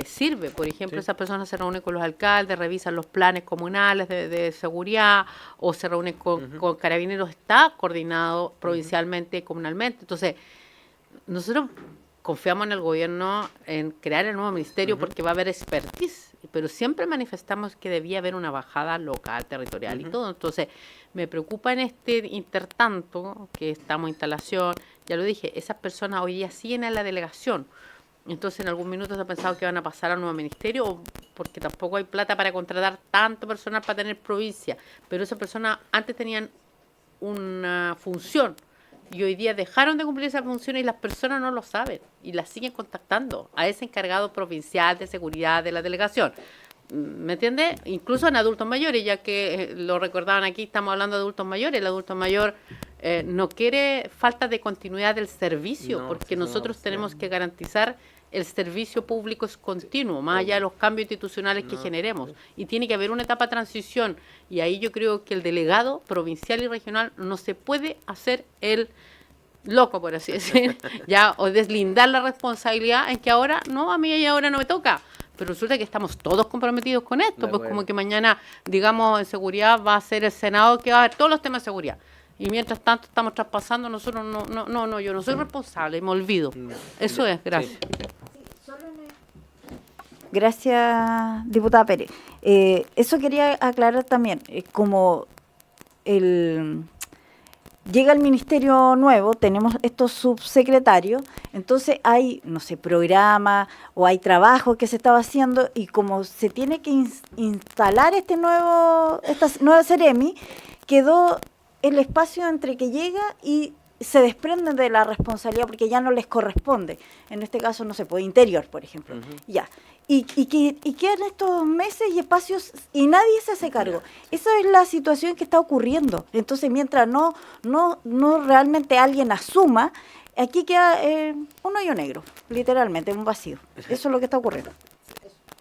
sirve. Por ejemplo, esas personas se reúnen con los alcaldes, revisan los planes comunales de seguridad, o se reúnen con Carabineros, está coordinado provincialmente, comunalmente. Entonces, nosotros confiamos en el gobierno en crear el nuevo ministerio porque va a haber expertise, pero siempre manifestamos que debía haber una bajada local, territorial y todo. Entonces, me preocupa en este intertanto, que estamos en instalación, ya lo dije, esas personas hoy día siguen en la delegación. Entonces, en algún minuto se ha pensado que van a pasar al nuevo ministerio, porque tampoco hay plata para contratar tanto personal para tener provincia. Pero esas personas antes tenían una función y hoy día dejaron de cumplir esa función y las personas no lo saben y las siguen contactando a ese encargado provincial de seguridad de la delegación. ¿Me entiende? Incluso en adultos mayores, ya que lo recordaban aquí, estamos hablando de adultos mayores. El adulto mayor no quiere falta de continuidad del servicio, No, porque sí, no, nosotros sí. tenemos que garantizar el servicio público es continuo, más allá de los cambios institucionales que No, generemos. Y tiene que haber una etapa de transición. Y ahí yo creo que el delegado provincial y regional no se puede hacer el loco, por así decir, ya, o deslindar la responsabilidad en que ahora, no, a mí y ahora no me toca. Pero resulta que estamos todos comprometidos con esto, De pues acuerdo. como que mañana, digamos, en seguridad va a ser el Senado que va a ver todos los temas de seguridad. Y mientras tanto estamos traspasando, nosotros no, yo no soy responsable, me olvido. Eso es, gracias. Gracias, diputada Pérez. Eso quería aclarar también, como llega el ministerio nuevo, tenemos estos subsecretarios, entonces hay, no sé, programa o hay trabajo que se estaba haciendo y como se tiene que instalar esta nueva Seremi, quedó el espacio entre que llega y se desprenden de la responsabilidad porque ya no les corresponde. En este caso, no se puede interior, por ejemplo. Ya. Y quedan estos meses y espacios y nadie se hace cargo. Esa es la situación que está ocurriendo. Entonces, mientras no realmente alguien asuma, aquí queda un hoyo negro, literalmente, un vacío. Eso es lo que está ocurriendo.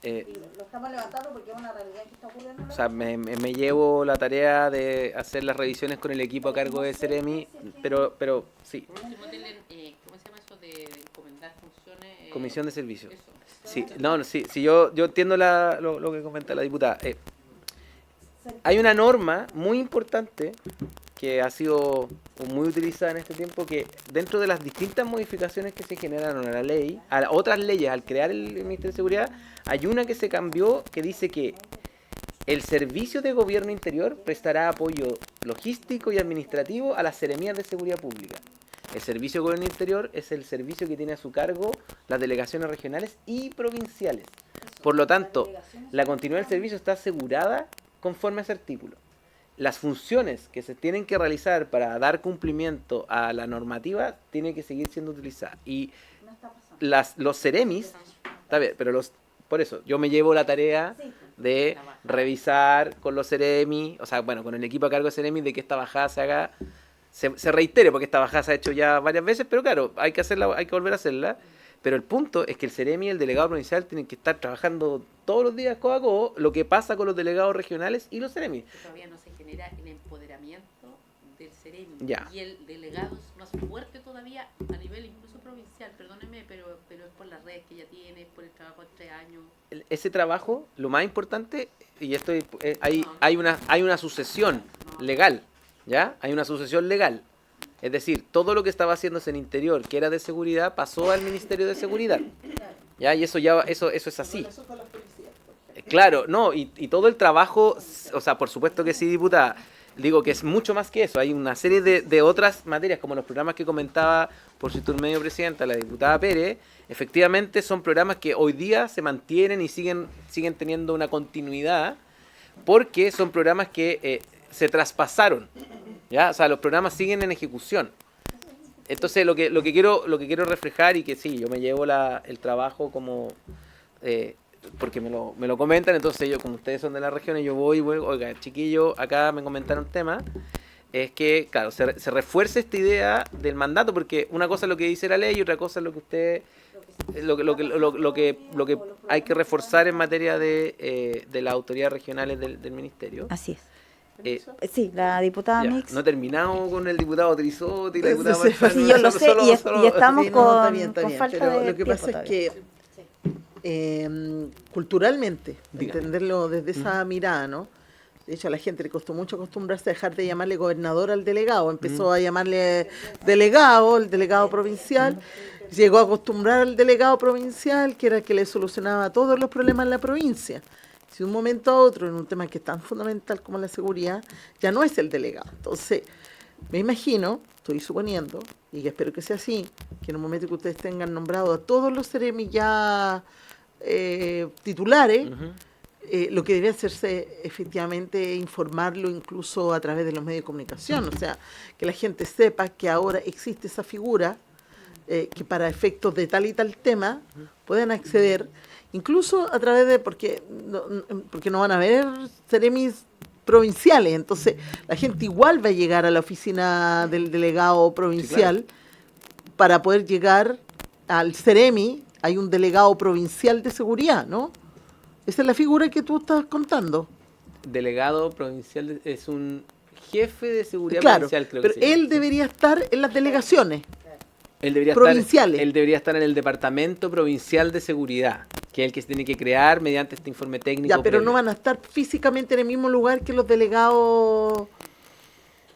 Lo estamos levantando porque es una realidad que está ocurriendo. O sea, me llevo la tarea de hacer las revisiones con el equipo a cargo de Seremi, pero sí, ¿Cómo se llama eso de encomendar funciones? comisión de servicio. Sí, sí, yo entiendo lo que comenta la diputada. Hay una norma muy importante que ha sido muy utilizada en este tiempo, que dentro de las distintas modificaciones que se generaron a la ley, a otras leyes al crear el Ministerio de Seguridad, hay una que se cambió que dice que el Servicio de Gobierno Interior prestará apoyo logístico y administrativo a las seremías de seguridad pública. El Servicio de Gobierno Interior es el servicio que tiene a su cargo las delegaciones regionales y provinciales. Por lo tanto, la continuidad del servicio está asegurada conforme a ese artículo. Las funciones que se tienen que realizar para dar cumplimiento a la normativa tienen que seguir siendo utilizadas. Y los seremis, está bien, pero por eso yo me llevo la tarea de revisar con los seremis, o sea, bueno, con el equipo a cargo de seremis, de que esta bajada se haga, se reitere, porque esta bajada se ha hecho ya varias veces, pero claro, hay que hacerla, hay que volver a hacerla. Pero el punto es que el seremi y el delegado provincial tienen que estar trabajando todos los días codo a codo, lo que pasa con los delegados regionales y los seremis. Todavía no se genera el empoderamiento del seremi. Ya. Y el delegado es más fuerte todavía a nivel incluso provincial, perdóneme, pero es por las redes que ya tiene, por el trabajo de 3 años. Ese trabajo, lo más importante, y esto hay una sucesión legal, ¿ya? Hay una sucesión legal. Es decir, todo lo que estaba haciéndose en interior, que era de seguridad, pasó al Ministerio de Seguridad. ¿Ya? Y eso es así. Claro, no, y todo el trabajo, o sea, por supuesto que sí, diputada. Digo que es mucho más que eso. Hay una serie de otras materias, como los programas que comentaba por su turno medio presidenta, la diputada Pérez. Efectivamente son programas que hoy día se mantienen y siguen teniendo una continuidad, porque son programas que se traspasaron. ¿Ya? O sea, los programas siguen en ejecución. Entonces, lo que quiero reflejar, y que sí, yo me llevo el trabajo como porque me lo comentan, entonces yo, como ustedes son de la región, yo voy, oiga, chiquillo, acá me comentaron un tema, es que, claro, se refuerce esta idea del mandato, porque una cosa es lo que dice la ley y otra cosa es lo que usted, lo que hay que reforzar en materia de las autoridades regionales del ministerio. Así es. Sí, la diputada Ya, Mix. no he terminado con el diputado Trizotti y la diputada Sí, Marchand, Sí, yo lo sé, y estamos Sí, no, está bien, con falta pero de lo que tiempo pasa es todavía. que culturalmente, Diga. entenderlo desde esa mirada, ¿no? De hecho, a la gente le costó mucho acostumbrarse a dejar de llamarle gobernador al delegado. Empezó a llamarle delegado, el delegado provincial. Llegó a acostumbrar al delegado provincial, que era el que le solucionaba todos los problemas en la provincia. Si de un momento a otro, en un tema que es tan fundamental como la seguridad, ya no es el delegado. Entonces, me imagino, estoy suponiendo, y que espero que sea así, que en un momento que ustedes tengan nombrado a todos los seremis ya titulares, lo que debe hacerse efectivamente es informarlo incluso a través de los medios de comunicación, o sea, que la gente sepa que ahora existe esa figura, que para efectos de tal y tal tema puedan acceder, incluso a través de, porque no van a haber seremis provinciales, entonces la gente igual va a llegar a la oficina del delegado provincial para poder llegar al Ceremi. Hay un delegado provincial de seguridad, ¿no? Esa es la figura que tú estás contando. Delegado provincial es un jefe de seguridad Claro, provincial, creo pero que se llama. él debería estar en las delegaciones. Él debería provinciales. él debería estar en el Departamento Provincial de Seguridad, que es el que se tiene que crear mediante este informe técnico. Ya, pero previo. no van a estar físicamente en el mismo lugar que los delegados.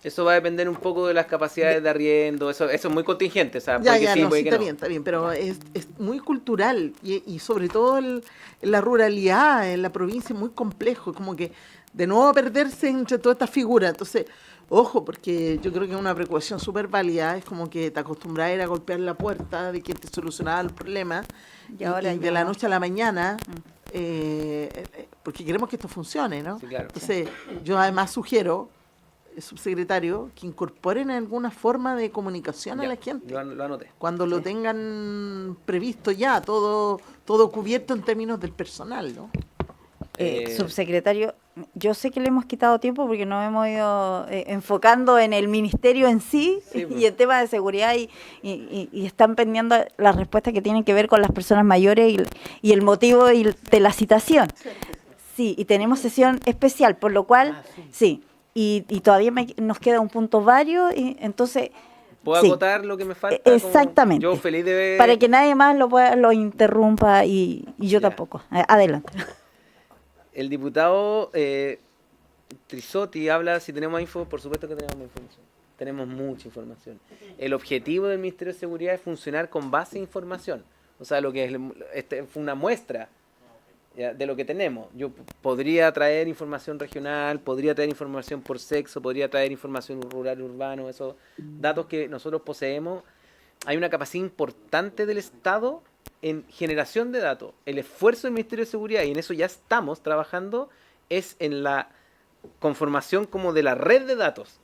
Eso va a depender un poco de las capacidades de arriendo, eso es muy contingente, o sea, Ya, puede que ya, sí, no, puede sí, que está no. bien, está bien, pero es muy cultural y sobre todo en la ruralidad, en la provincia, es muy complejo, como que de nuevo perderse entre todas estas figuras. Entonces, ojo, porque yo creo que es una preocupación súper válida, es como que te acostumbras a ir a golpear la puerta de quien te solucionaba los problemas Y ahora y de ya la no. noche a la mañana, porque queremos que esto funcione, ¿no? Sí, claro. Entonces, yo además sugiero, subsecretario, que incorporen alguna forma de comunicación a Ya, la gente. lo anoté. Cuando lo tengan previsto ya, todo cubierto en términos del personal, ¿no? Subsecretario, yo sé que le hemos quitado tiempo porque nos hemos ido enfocando en el ministerio en sí, Sí, pues. y en temas de seguridad y están pendiendo las respuestas que tienen que ver con las personas mayores y el motivo de la citación. Sí, y tenemos sesión especial, por lo cual, sí, y todavía nos queda un punto varios, y entonces... ¿Puedo sí, acotar lo que me falta? exactamente. Yo feliz de ver... Para que nadie más lo interrumpa y yo Ya. tampoco. Adelante. El diputado Trisotti habla, si tenemos info, por supuesto que tenemos información. Tenemos mucha información. El objetivo del Ministerio de Seguridad es funcionar con base en información. O sea, lo que fue una muestra, ¿ya?, de lo que tenemos. Yo podría traer información regional, podría traer información por sexo, podría traer información rural, urbano, esos datos que nosotros poseemos. Hay una capacidad importante del Estado en generación de datos. El esfuerzo del Ministerio de Seguridad, y en eso ya estamos trabajando, es en la conformación como de la red de datos.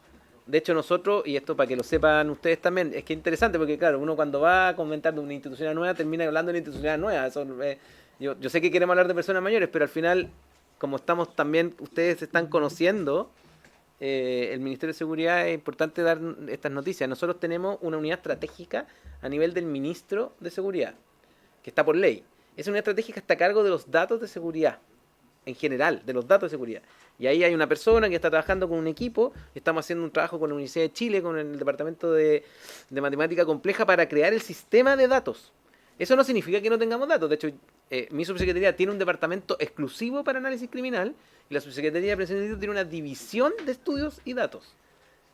De hecho, nosotros, y esto para que lo sepan ustedes también, es que es interesante porque, claro, uno cuando va a comentar de una institucionalidad nueva, termina hablando de una institucionalidad nueva. Eso, yo sé que queremos hablar de personas mayores, pero al final, como estamos también, ustedes están conociendo, el Ministerio de Seguridad, es importante dar estas noticias. Nosotros tenemos una unidad estratégica a nivel del Ministro de Seguridad, que está por ley. Esa unidad estratégica está a cargo de los datos de seguridad, en general, de los datos de seguridad. Y ahí hay una persona que está trabajando con un equipo, estamos haciendo un trabajo con la Universidad de Chile, con el Departamento de Matemática Compleja, para crear el sistema de datos. Eso no significa que no tengamos datos. De hecho, mi subsecretaría tiene un departamento exclusivo para análisis criminal, y la subsecretaría de Prevención de Delitos tiene una división de estudios y datos,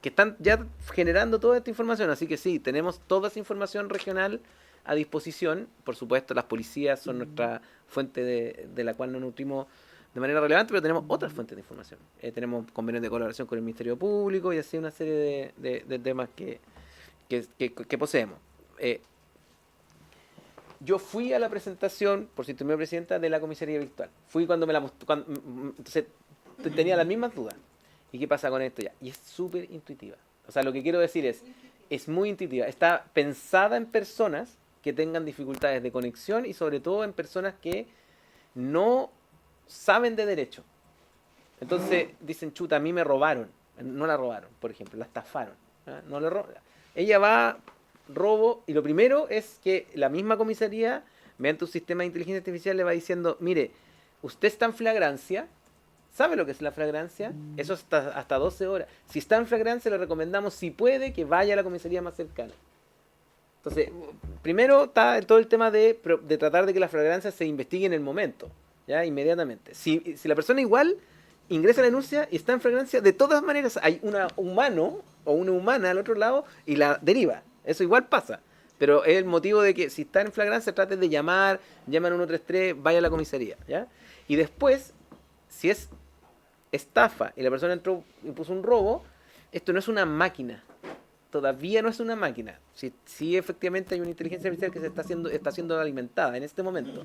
que están ya generando toda esta información. Así que sí, tenemos toda esa información regional a disposición. Por supuesto, las policías son nuestra fuente de la cual nos nutrimos de manera relevante, pero tenemos otras fuentes de información. Tenemos convenios de colaboración con el Ministerio Público y así una serie de temas que poseemos. Yo fui a la presentación, por si tú me presidenta, de la comisaría virtual. Fui cuando me la mostró, entonces tenía las mismas dudas. ¿Y qué pasa con esto ya? Y es súper intuitiva. O sea, lo que quiero decir es muy intuitiva. Está pensada en personas que tengan dificultades de conexión y sobre todo en personas que no saben de derecho. Entonces dicen, chuta, a mí me robaron. No la robaron, por ejemplo, la estafaron. No le robaron. Ella va, robo, y lo primero es que la misma comisaría, mediante un sistema de inteligencia artificial, le va diciendo, mire, usted está en flagrancia. ¿Sabe lo que es la flagrancia? Eso hasta 12 horas. Si está en flagrancia, le recomendamos, si puede, que vaya a la comisaría más cercana. Entonces, primero está todo el tema de tratar de que la flagrancia se investigue en el momento, ya, inmediatamente. Si la persona igual ingresa a la denuncia y está en flagrancia, de todas maneras hay un humano o una humana al otro lado y la deriva. Eso igual pasa. Pero es el motivo de que si está en flagrancia, trate de llaman al 133, vaya a la comisaría, ¿ya? Y después, si es estafa y la persona entró y puso un robo, esto no es una máquina. Todavía no es una máquina. Sí, efectivamente hay una inteligencia artificial que está siendo alimentada en este momento.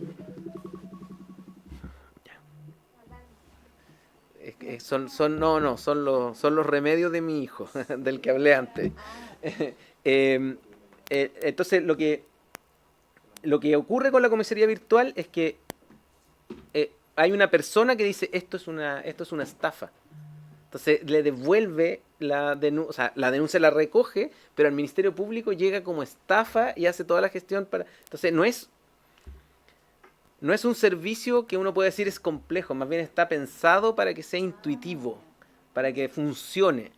son los remedios de mi hijo, del que hablé antes. Entonces, lo que ocurre con la comisaría virtual es que hay una persona que dice esto es una estafa. Entonces le devuelve la denuncia, o sea, la denuncia la recoge, pero al Ministerio Público llega como estafa y hace toda la gestión para. Entonces no es un servicio que uno puede decir es complejo, más bien está pensado para que sea intuitivo, para que funcione.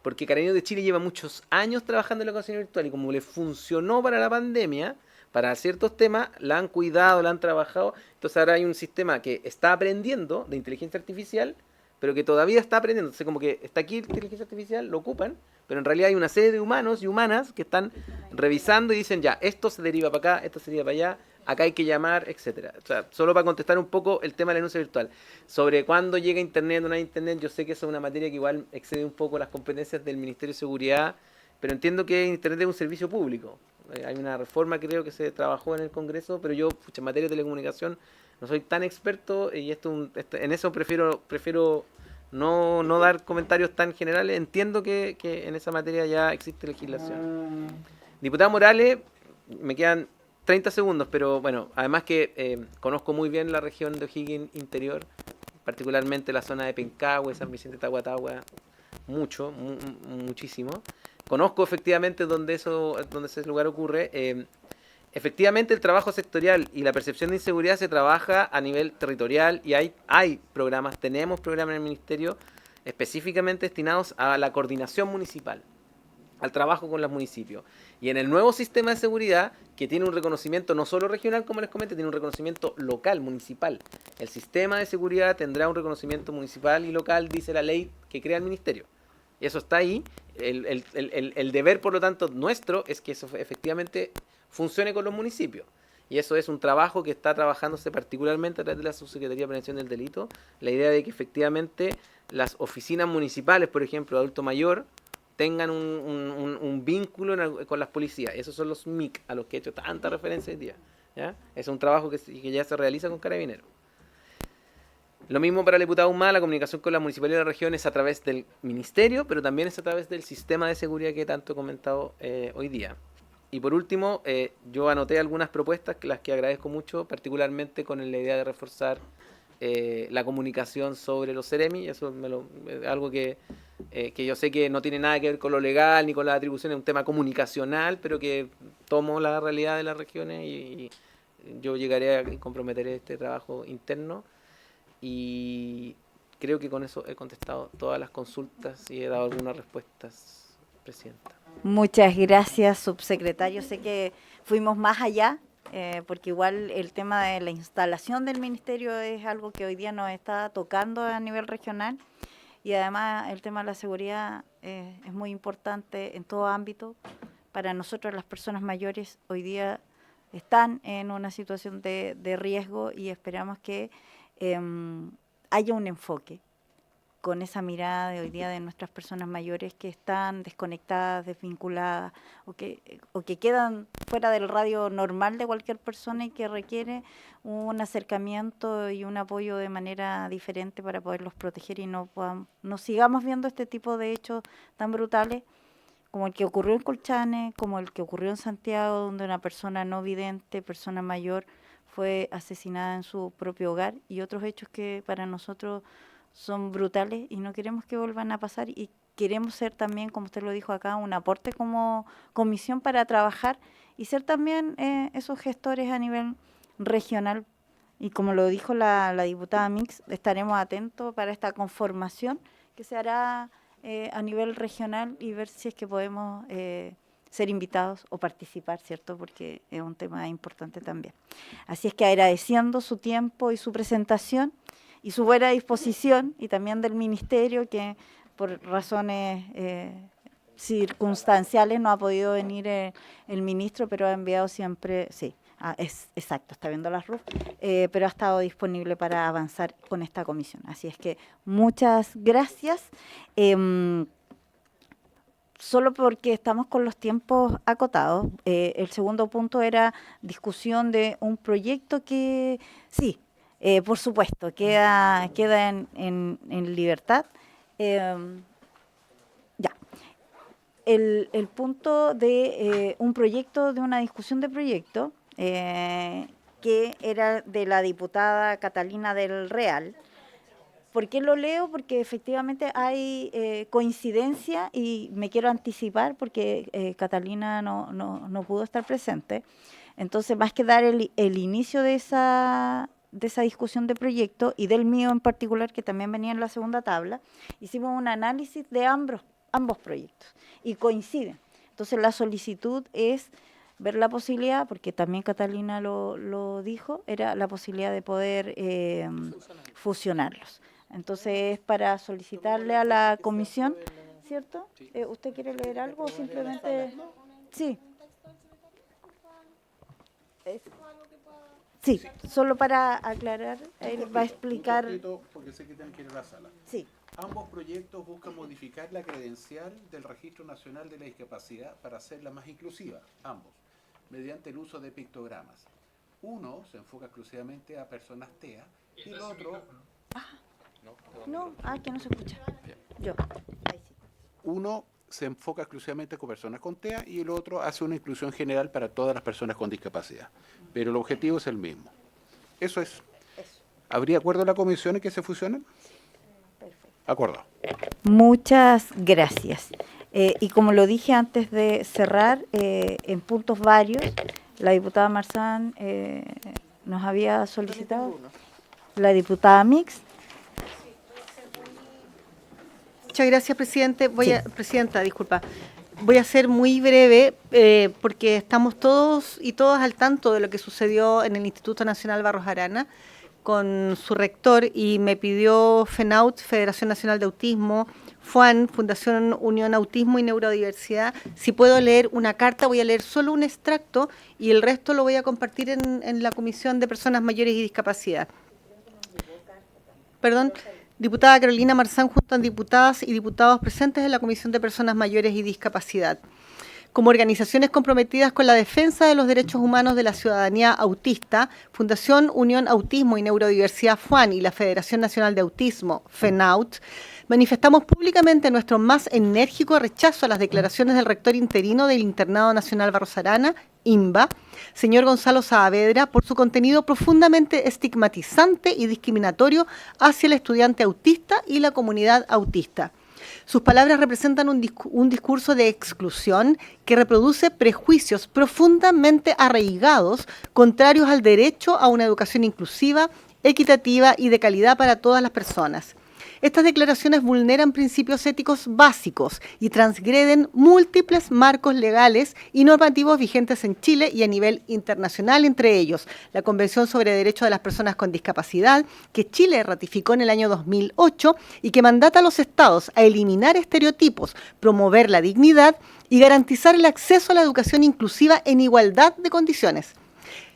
Porque Carabineros de Chile lleva muchos años trabajando en la comisaría virtual y como le funcionó para la pandemia, para ciertos temas, la han cuidado, la han trabajado. Entonces ahora hay un sistema que está aprendiendo de inteligencia artificial, pero que todavía está aprendiendo. Entonces como que está aquí inteligencia artificial, lo ocupan, pero en realidad hay una serie de humanos y humanas que están revisando y dicen, ya, esto se deriva para acá, esto se deriva para allá, acá hay que llamar, etcétera. O sea, solo para contestar un poco el tema de la denuncia virtual. Sobre cuándo llega Internet o no hay Internet, yo sé que eso es una materia que igual excede un poco las competencias del Ministerio de Seguridad, pero entiendo que Internet es un servicio público. Hay una reforma, creo, que se trabajó en el Congreso, pero yo, en materia de telecomunicación, no soy tan experto y en eso prefiero no dar comentarios tan generales. Entiendo que en esa materia ya existe legislación. Diputada Morales, me quedan 30 segundos, pero bueno, además que conozco muy bien la región de O'Higgins interior, particularmente la zona de Pencahue, San Vicente, Tahuatahua, muchísimo. Conozco efectivamente donde ese lugar ocurre. Efectivamente el trabajo sectorial y la percepción de inseguridad se trabaja a nivel territorial y hay programas, tenemos programas en el Ministerio específicamente destinados a la coordinación municipal, al trabajo con los municipios. Y en el nuevo sistema de seguridad, que tiene un reconocimiento no solo regional, como les comenté, tiene un reconocimiento local, municipal. El sistema de seguridad tendrá un reconocimiento municipal y local, dice la ley que crea el Ministerio. Y eso está ahí. El deber, por lo tanto, nuestro es que eso efectivamente funcione con los municipios. Y eso es un trabajo que está trabajándose particularmente a través de la Subsecretaría de Prevención del Delito. La idea de que efectivamente las oficinas municipales, por ejemplo, de adulto mayor, tengan un vínculo con las policías. Esos son los MIC, a los que he hecho tanta referencia hoy día, ¿ya? Es un trabajo que ya se realiza con Carabineros. Lo mismo para el diputado Humada, la comunicación con las municipalidades de la región es a través del ministerio, pero también es a través del sistema de seguridad que tanto he comentado hoy día. Y por último, yo anoté algunas propuestas, las que agradezco mucho, particularmente con la idea de reforzar la comunicación sobre los Ceremi. Eso es algo que yo sé que no tiene nada que ver con lo legal ni con las atribuciones, es un tema comunicacional, pero que tomo la realidad de las regiones y yo llegaré a comprometer este trabajo interno. Y creo que con eso he contestado todas las consultas y he dado algunas respuestas, Presidenta. Muchas gracias, subsecretario. Sé que fuimos más allá, porque igual el tema de la instalación del ministerio es algo que hoy día nos está tocando a nivel regional y además el tema de la seguridad es muy importante en todo ámbito. Para nosotros las personas mayores hoy día están en una situación de riesgo y esperamos que haya un enfoque con esa mirada de hoy día de nuestras personas mayores que están desconectadas, desvinculadas o que quedan fuera del radio normal de cualquier persona y que requiere un acercamiento y un apoyo de manera diferente para poderlos proteger y no sigamos viendo este tipo de hechos tan brutales como el que ocurrió en Colchane, como el que ocurrió en Santiago, donde una persona no vidente, persona mayor, fue asesinada en su propio hogar, y otros hechos que para nosotros son brutales y no queremos que vuelvan a pasar y queremos ser también, como usted lo dijo acá, un aporte como comisión para trabajar y ser también esos gestores a nivel regional. Y como lo dijo la diputada Mix, estaremos atentos para esta conformación que se hará a nivel regional y ver si es que podemos ser invitados o participar, ¿cierto? Porque es un tema importante también. Así es que agradeciendo su tiempo y su presentación y su buena disposición, y también del Ministerio, que por razones circunstanciales no ha podido venir el ministro, pero ha enviado siempre, sí, es exacto, está viendo las RUF, pero ha estado disponible para avanzar con esta comisión. Así es que muchas gracias. Solo porque estamos con los tiempos acotados, el segundo punto era discusión de un proyecto que, sí, Por supuesto, queda en libertad. Ya. El punto de un proyecto, de una discusión de proyecto, que era de la diputada Catalina del Real. ¿Por qué lo leo? Porque efectivamente hay coincidencia y me quiero anticipar porque Catalina no pudo estar presente. Entonces, más que dar el inicio de esa discusión de proyecto y del mío en particular, que también venía en la segunda tabla, hicimos un análisis de ambos proyectos y coinciden. Entonces, la solicitud es ver la posibilidad, porque también Catalina lo dijo, era la posibilidad de poder fusionarlos. Entonces, es para solicitarle a la comisión, ¿cierto? ¿Usted quiere leer algo o simplemente...? Sí. Sí, solo para aclarar, él va a explicar... Porque sé que tienen que ir a la sala. Sí. Ambos proyectos buscan modificar la credencial del Registro Nacional de la Discapacidad para hacerla más inclusiva, ambos, mediante el uso de pictogramas. Uno se enfoca exclusivamente a personas TEA y el otro... que no se escucha. Yo. Ahí sí. Uno se enfoca exclusivamente con personas con TEA y el otro hace una inclusión general para todas las personas con discapacidad. Pero el objetivo es el mismo. Eso es. ¿Habría acuerdo en la comisión en que se fusionen? Perfecto. Acuerdo. Muchas gracias. Y como lo dije antes de cerrar, en puntos varios, la diputada Marzán nos había solicitado, la diputada Mix. Muchas gracias, presidente. Presidenta, disculpa. Voy a ser muy breve porque estamos todos y todas al tanto de lo que sucedió en el Instituto Nacional Barros Arana con su rector y me pidió FENAUT, Federación Nacional de Autismo, FUAN, Fundación Unión Autismo y Neurodiversidad. Si puedo leer una carta, voy a leer solo un extracto y el resto lo voy a compartir en la Comisión de Personas Mayores y Discapacidad. Perdón. Diputada Carolina Marzán, junto a diputadas y diputados presentes en la Comisión de Personas Mayores y Discapacidad. Como organizaciones comprometidas con la defensa de los derechos humanos de la ciudadanía autista, Fundación Unión Autismo y Neurodiversidad FUAN y la Federación Nacional de Autismo, FENAUT, manifestamos públicamente nuestro más enérgico rechazo a las declaraciones del rector interino del Internado Nacional Barros Arana, INBA, señor Gonzalo Saavedra, por su contenido profundamente estigmatizante y discriminatorio hacia el estudiante autista y la comunidad autista. Sus palabras representan un discurso de exclusión que reproduce prejuicios profundamente arraigados, contrarios al derecho a una educación inclusiva, equitativa y de calidad para todas las personas. Estas declaraciones vulneran principios éticos básicos y transgreden múltiples marcos legales y normativos vigentes en Chile y a nivel internacional, entre ellos la Convención sobre Derechos de las Personas con Discapacidad, que Chile ratificó en el año 2008 y que mandata a los estados a eliminar estereotipos, promover la dignidad y garantizar el acceso a la educación inclusiva en igualdad de condiciones.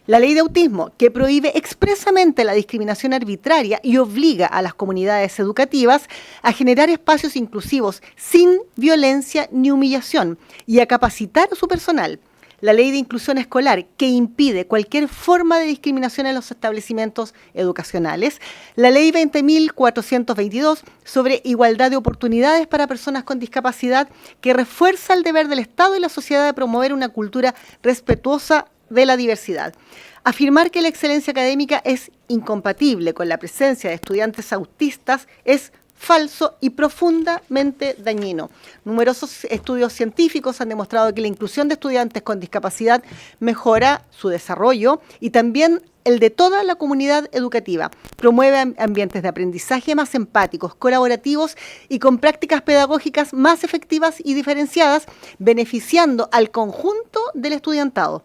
La ley de autismo, que prohíbe expresamente la discriminación arbitraria y obliga a las comunidades educativas a generar espacios inclusivos sin violencia ni humillación y a capacitar a su personal. La ley de inclusión escolar, que impide cualquier forma de discriminación en los establecimientos educacionales. La ley 20.422 sobre igualdad de oportunidades para personas con discapacidad, que refuerza el deber del Estado y la sociedad de promover una cultura respetuosa de la diversidad. Afirmar que la excelencia académica es incompatible con la presencia de estudiantes autistas es falso y profundamente dañino. Numerosos estudios científicos han demostrado que la inclusión de estudiantes con discapacidad mejora su desarrollo y también el de toda la comunidad educativa. Promueve ambientes de aprendizaje más empáticos, colaborativos y con prácticas pedagógicas más efectivas y diferenciadas, beneficiando al conjunto del estudiantado.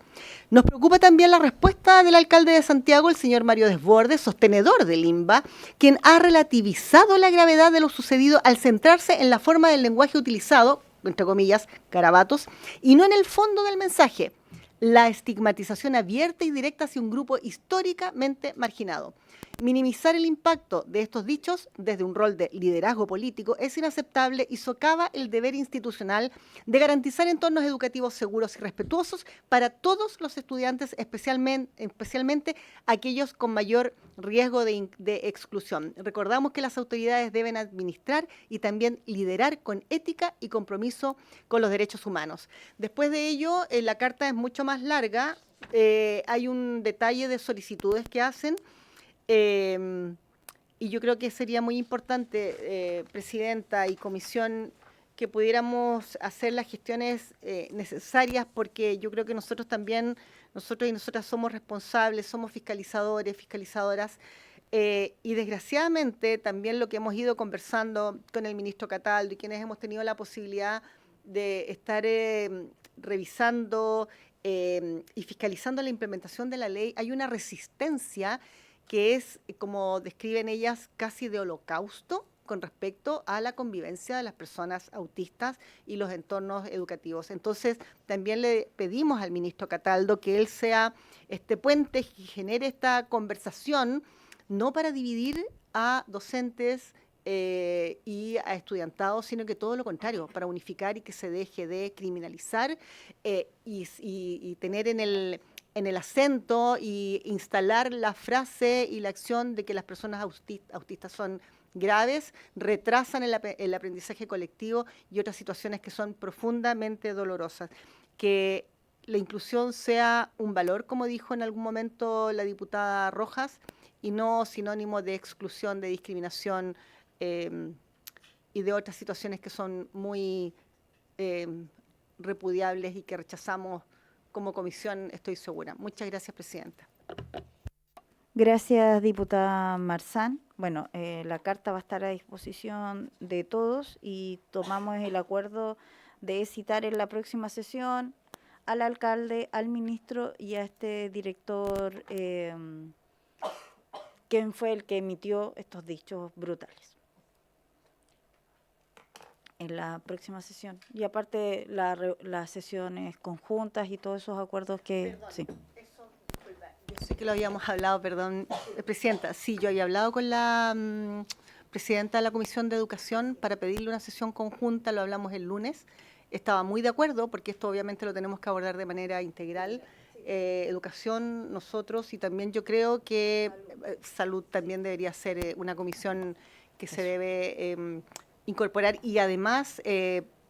Nos preocupa también la respuesta del alcalde de Santiago, el señor Mario Desbordes, sostenedor del INBA, quien ha relativizado la gravedad de lo sucedido al centrarse en la forma del lenguaje utilizado, entre comillas, garabatos, y no en el fondo del mensaje, la estigmatización abierta y directa hacia un grupo históricamente marginado. Minimizar el impacto de estos dichos desde un rol de liderazgo político es inaceptable y socava el deber institucional de garantizar entornos educativos seguros y respetuosos para todos los estudiantes, especialmente aquellos con mayor riesgo de exclusión. Recordamos que las autoridades deben administrar y también liderar con ética y compromiso con los derechos humanos. Después de ello, la carta es mucho más larga. Hay un detalle de solicitudes que hacen. Y yo creo que sería muy importante, Presidenta y Comisión, que pudiéramos hacer las gestiones necesarias, porque yo creo que nosotros y nosotras somos responsables, somos fiscalizadores, fiscalizadoras, y desgraciadamente también lo que hemos ido conversando con el ministro Cataldo y quienes hemos tenido la posibilidad de estar revisando y fiscalizando la implementación de la ley, hay una resistencia que es, como describen ellas, casi de holocausto con respecto a la convivencia de las personas autistas y los entornos educativos. Entonces, también le pedimos al ministro Cataldo que él sea este puente y genere esta conversación, no para dividir a docentes y a estudiantados, sino que todo lo contrario, para unificar y que se deje de criminalizar y tener en el acento y instalar la frase y la acción de que las personas autistas son graves, retrasan el aprendizaje colectivo y otras situaciones que son profundamente dolorosas. Que la inclusión sea un valor, como dijo en algún momento la diputada Rojas, y no sinónimo de exclusión, de discriminación y de otras situaciones que son muy repudiables y que rechazamos como comisión, estoy segura. Muchas gracias, Presidenta. Gracias, diputada Marzán. Bueno, la carta va a estar a disposición de todos y tomamos el acuerdo de citar en la próxima sesión al alcalde, al ministro y a este director, quien fue el que emitió estos dichos brutales en la próxima sesión. Y aparte las sesiones conjuntas y todos esos acuerdos que... Perdón, sí. Yo sé que lo habíamos hablado, perdón, Presidenta. Sí, yo había hablado con la Presidenta de la Comisión de Educación para pedirle una sesión conjunta, lo hablamos el lunes. Estaba muy de acuerdo, porque esto obviamente lo tenemos que abordar de manera integral. Educación, nosotros, y también yo creo que salud también debería ser una comisión que se debe incorporar. Y además,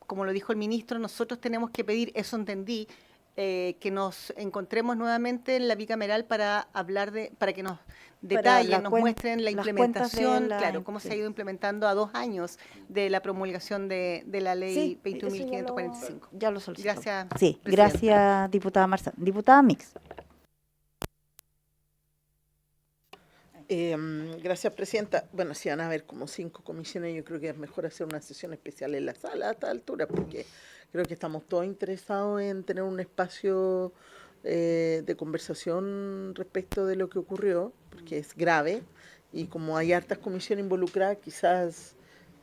como lo dijo el ministro, nosotros tenemos que pedir, eso entendí, que nos encontremos nuevamente en la bicameral para hablar para que nos detallen, nos muestren la implementación, claro, cómo se ha ido implementando a 2 años de la promulgación de la ley 21.545. Ya lo solicitó. Gracias. Sí, Presidenta. gracias, diputada Marzán. Diputada Mix. Gracias, Presidenta. Bueno, si van a haber como 5 comisiones, yo creo que es mejor hacer una sesión especial en la sala a esta altura, porque creo que estamos todos interesados en tener un espacio de conversación respecto de lo que ocurrió, porque es grave, y como hay hartas comisiones involucradas, quizás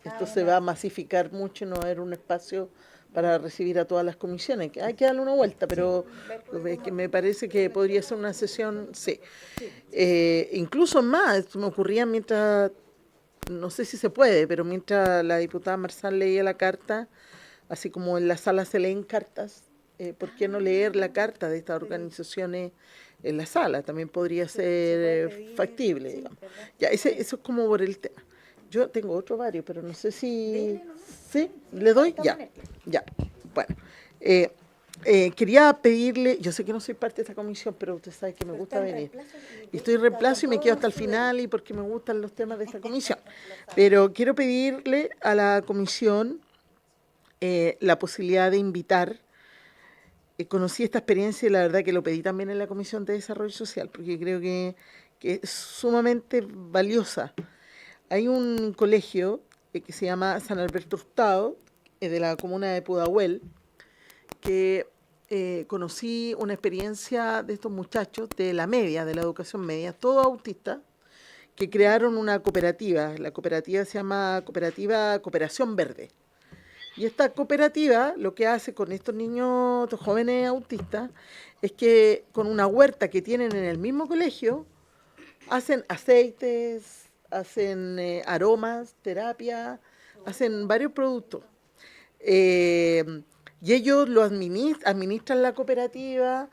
esto se va a masificar mucho y no va a haber un espacio para recibir a todas las comisiones. Hay que darle una vuelta, pero que me parece que podría ser una sesión, sí. Incluso más, me ocurría mientras, no sé si se puede, pero mientras la diputada Marzán leía la carta, así como en la sala se leen cartas, ¿por qué no leer la carta de estas organizaciones en la sala? También podría ser factible, digamos. Ya, eso es como por el tema. Yo tengo otro varios, pero no sé si... ¿Sí? ¿Le doy? Ya. Bueno. Quería pedirle... Yo sé que no soy parte de esta comisión, pero usted sabe que me gusta venir. Y estoy en reemplazo y me quedo hasta el final y porque me gustan los temas de esta comisión. Pero quiero pedirle a la comisión la posibilidad de invitar... conocí esta experiencia y la verdad que lo pedí también en la Comisión de Desarrollo Social, porque creo que es sumamente valiosa. Hay un colegio que se llama San Alberto Hurtado, de la comuna de Pudahuel, que conocí una experiencia de estos muchachos de la media, de la educación media, todos autistas, que crearon una cooperativa. La cooperativa se llama Cooperación Verde. Y esta cooperativa lo que hace con estos niños, estos jóvenes autistas, es que con una huerta que tienen en el mismo colegio, Hacen aceites, hacen aromas, terapia, hacen varios productos. Y ellos lo administran la cooperativa,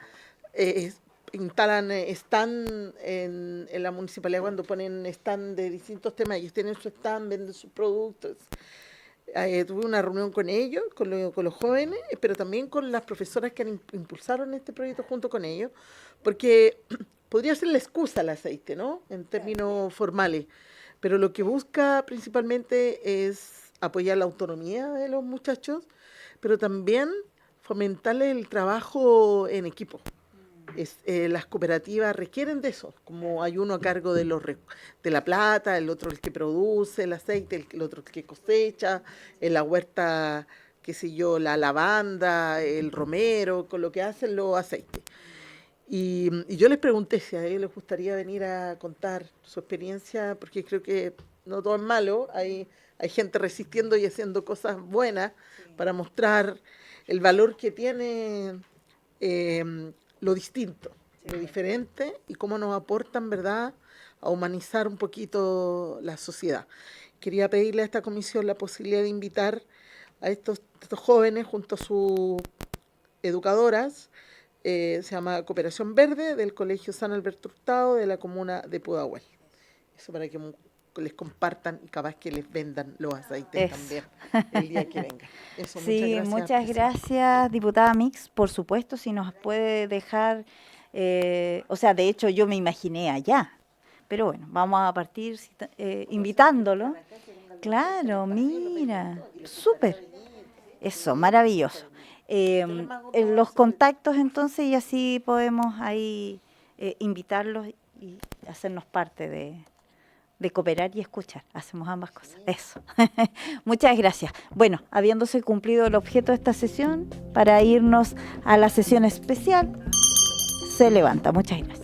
instalan stand en la municipalidad cuando ponen stand de distintos temas. Ellos tienen su stand, venden sus productos. Tuve una reunión con ellos, con los jóvenes, pero también con las profesoras que impulsaron este proyecto junto con ellos, porque podría ser la excusa el aceite, ¿no? En términos formales, pero lo que busca principalmente es apoyar la autonomía de los muchachos, pero también fomentarles el trabajo en equipo. Las cooperativas requieren de eso, como hay uno a cargo de la plata, el otro el que produce el aceite, el otro el que cosecha, en la huerta, qué sé yo, la lavanda, el romero, con lo que hacen los aceites. Y yo les pregunté si a ellos les gustaría venir a contar su experiencia, porque creo que no todo es malo, hay gente resistiendo y haciendo cosas buenas para mostrar el valor que tiene lo distinto, lo diferente y cómo nos aportan, ¿verdad?, a humanizar un poquito la sociedad. Quería pedirle a esta comisión la posibilidad de invitar a estos jóvenes junto a sus educadoras. Se llama Cooperación Verde del Colegio San Alberto Hurtado de la comuna de Pudahuel. Eso para que les compartan y capaz que les vendan los aceites también el día que vengan. Eso, sí, muchas gracias, diputada Mix. Por supuesto, si nos puede dejar, o sea, de hecho yo me imaginé allá, pero bueno, vamos a partir invitándolo. Claro, mira, súper. Eso, maravilloso. Los contactos entonces y así podemos ahí invitarlos y hacernos parte de cooperar y escuchar. Hacemos ambas cosas. Eso. Muchas gracias. Bueno, habiéndose cumplido el objeto de esta sesión, para irnos a la sesión especial, se levanta. Muchas gracias.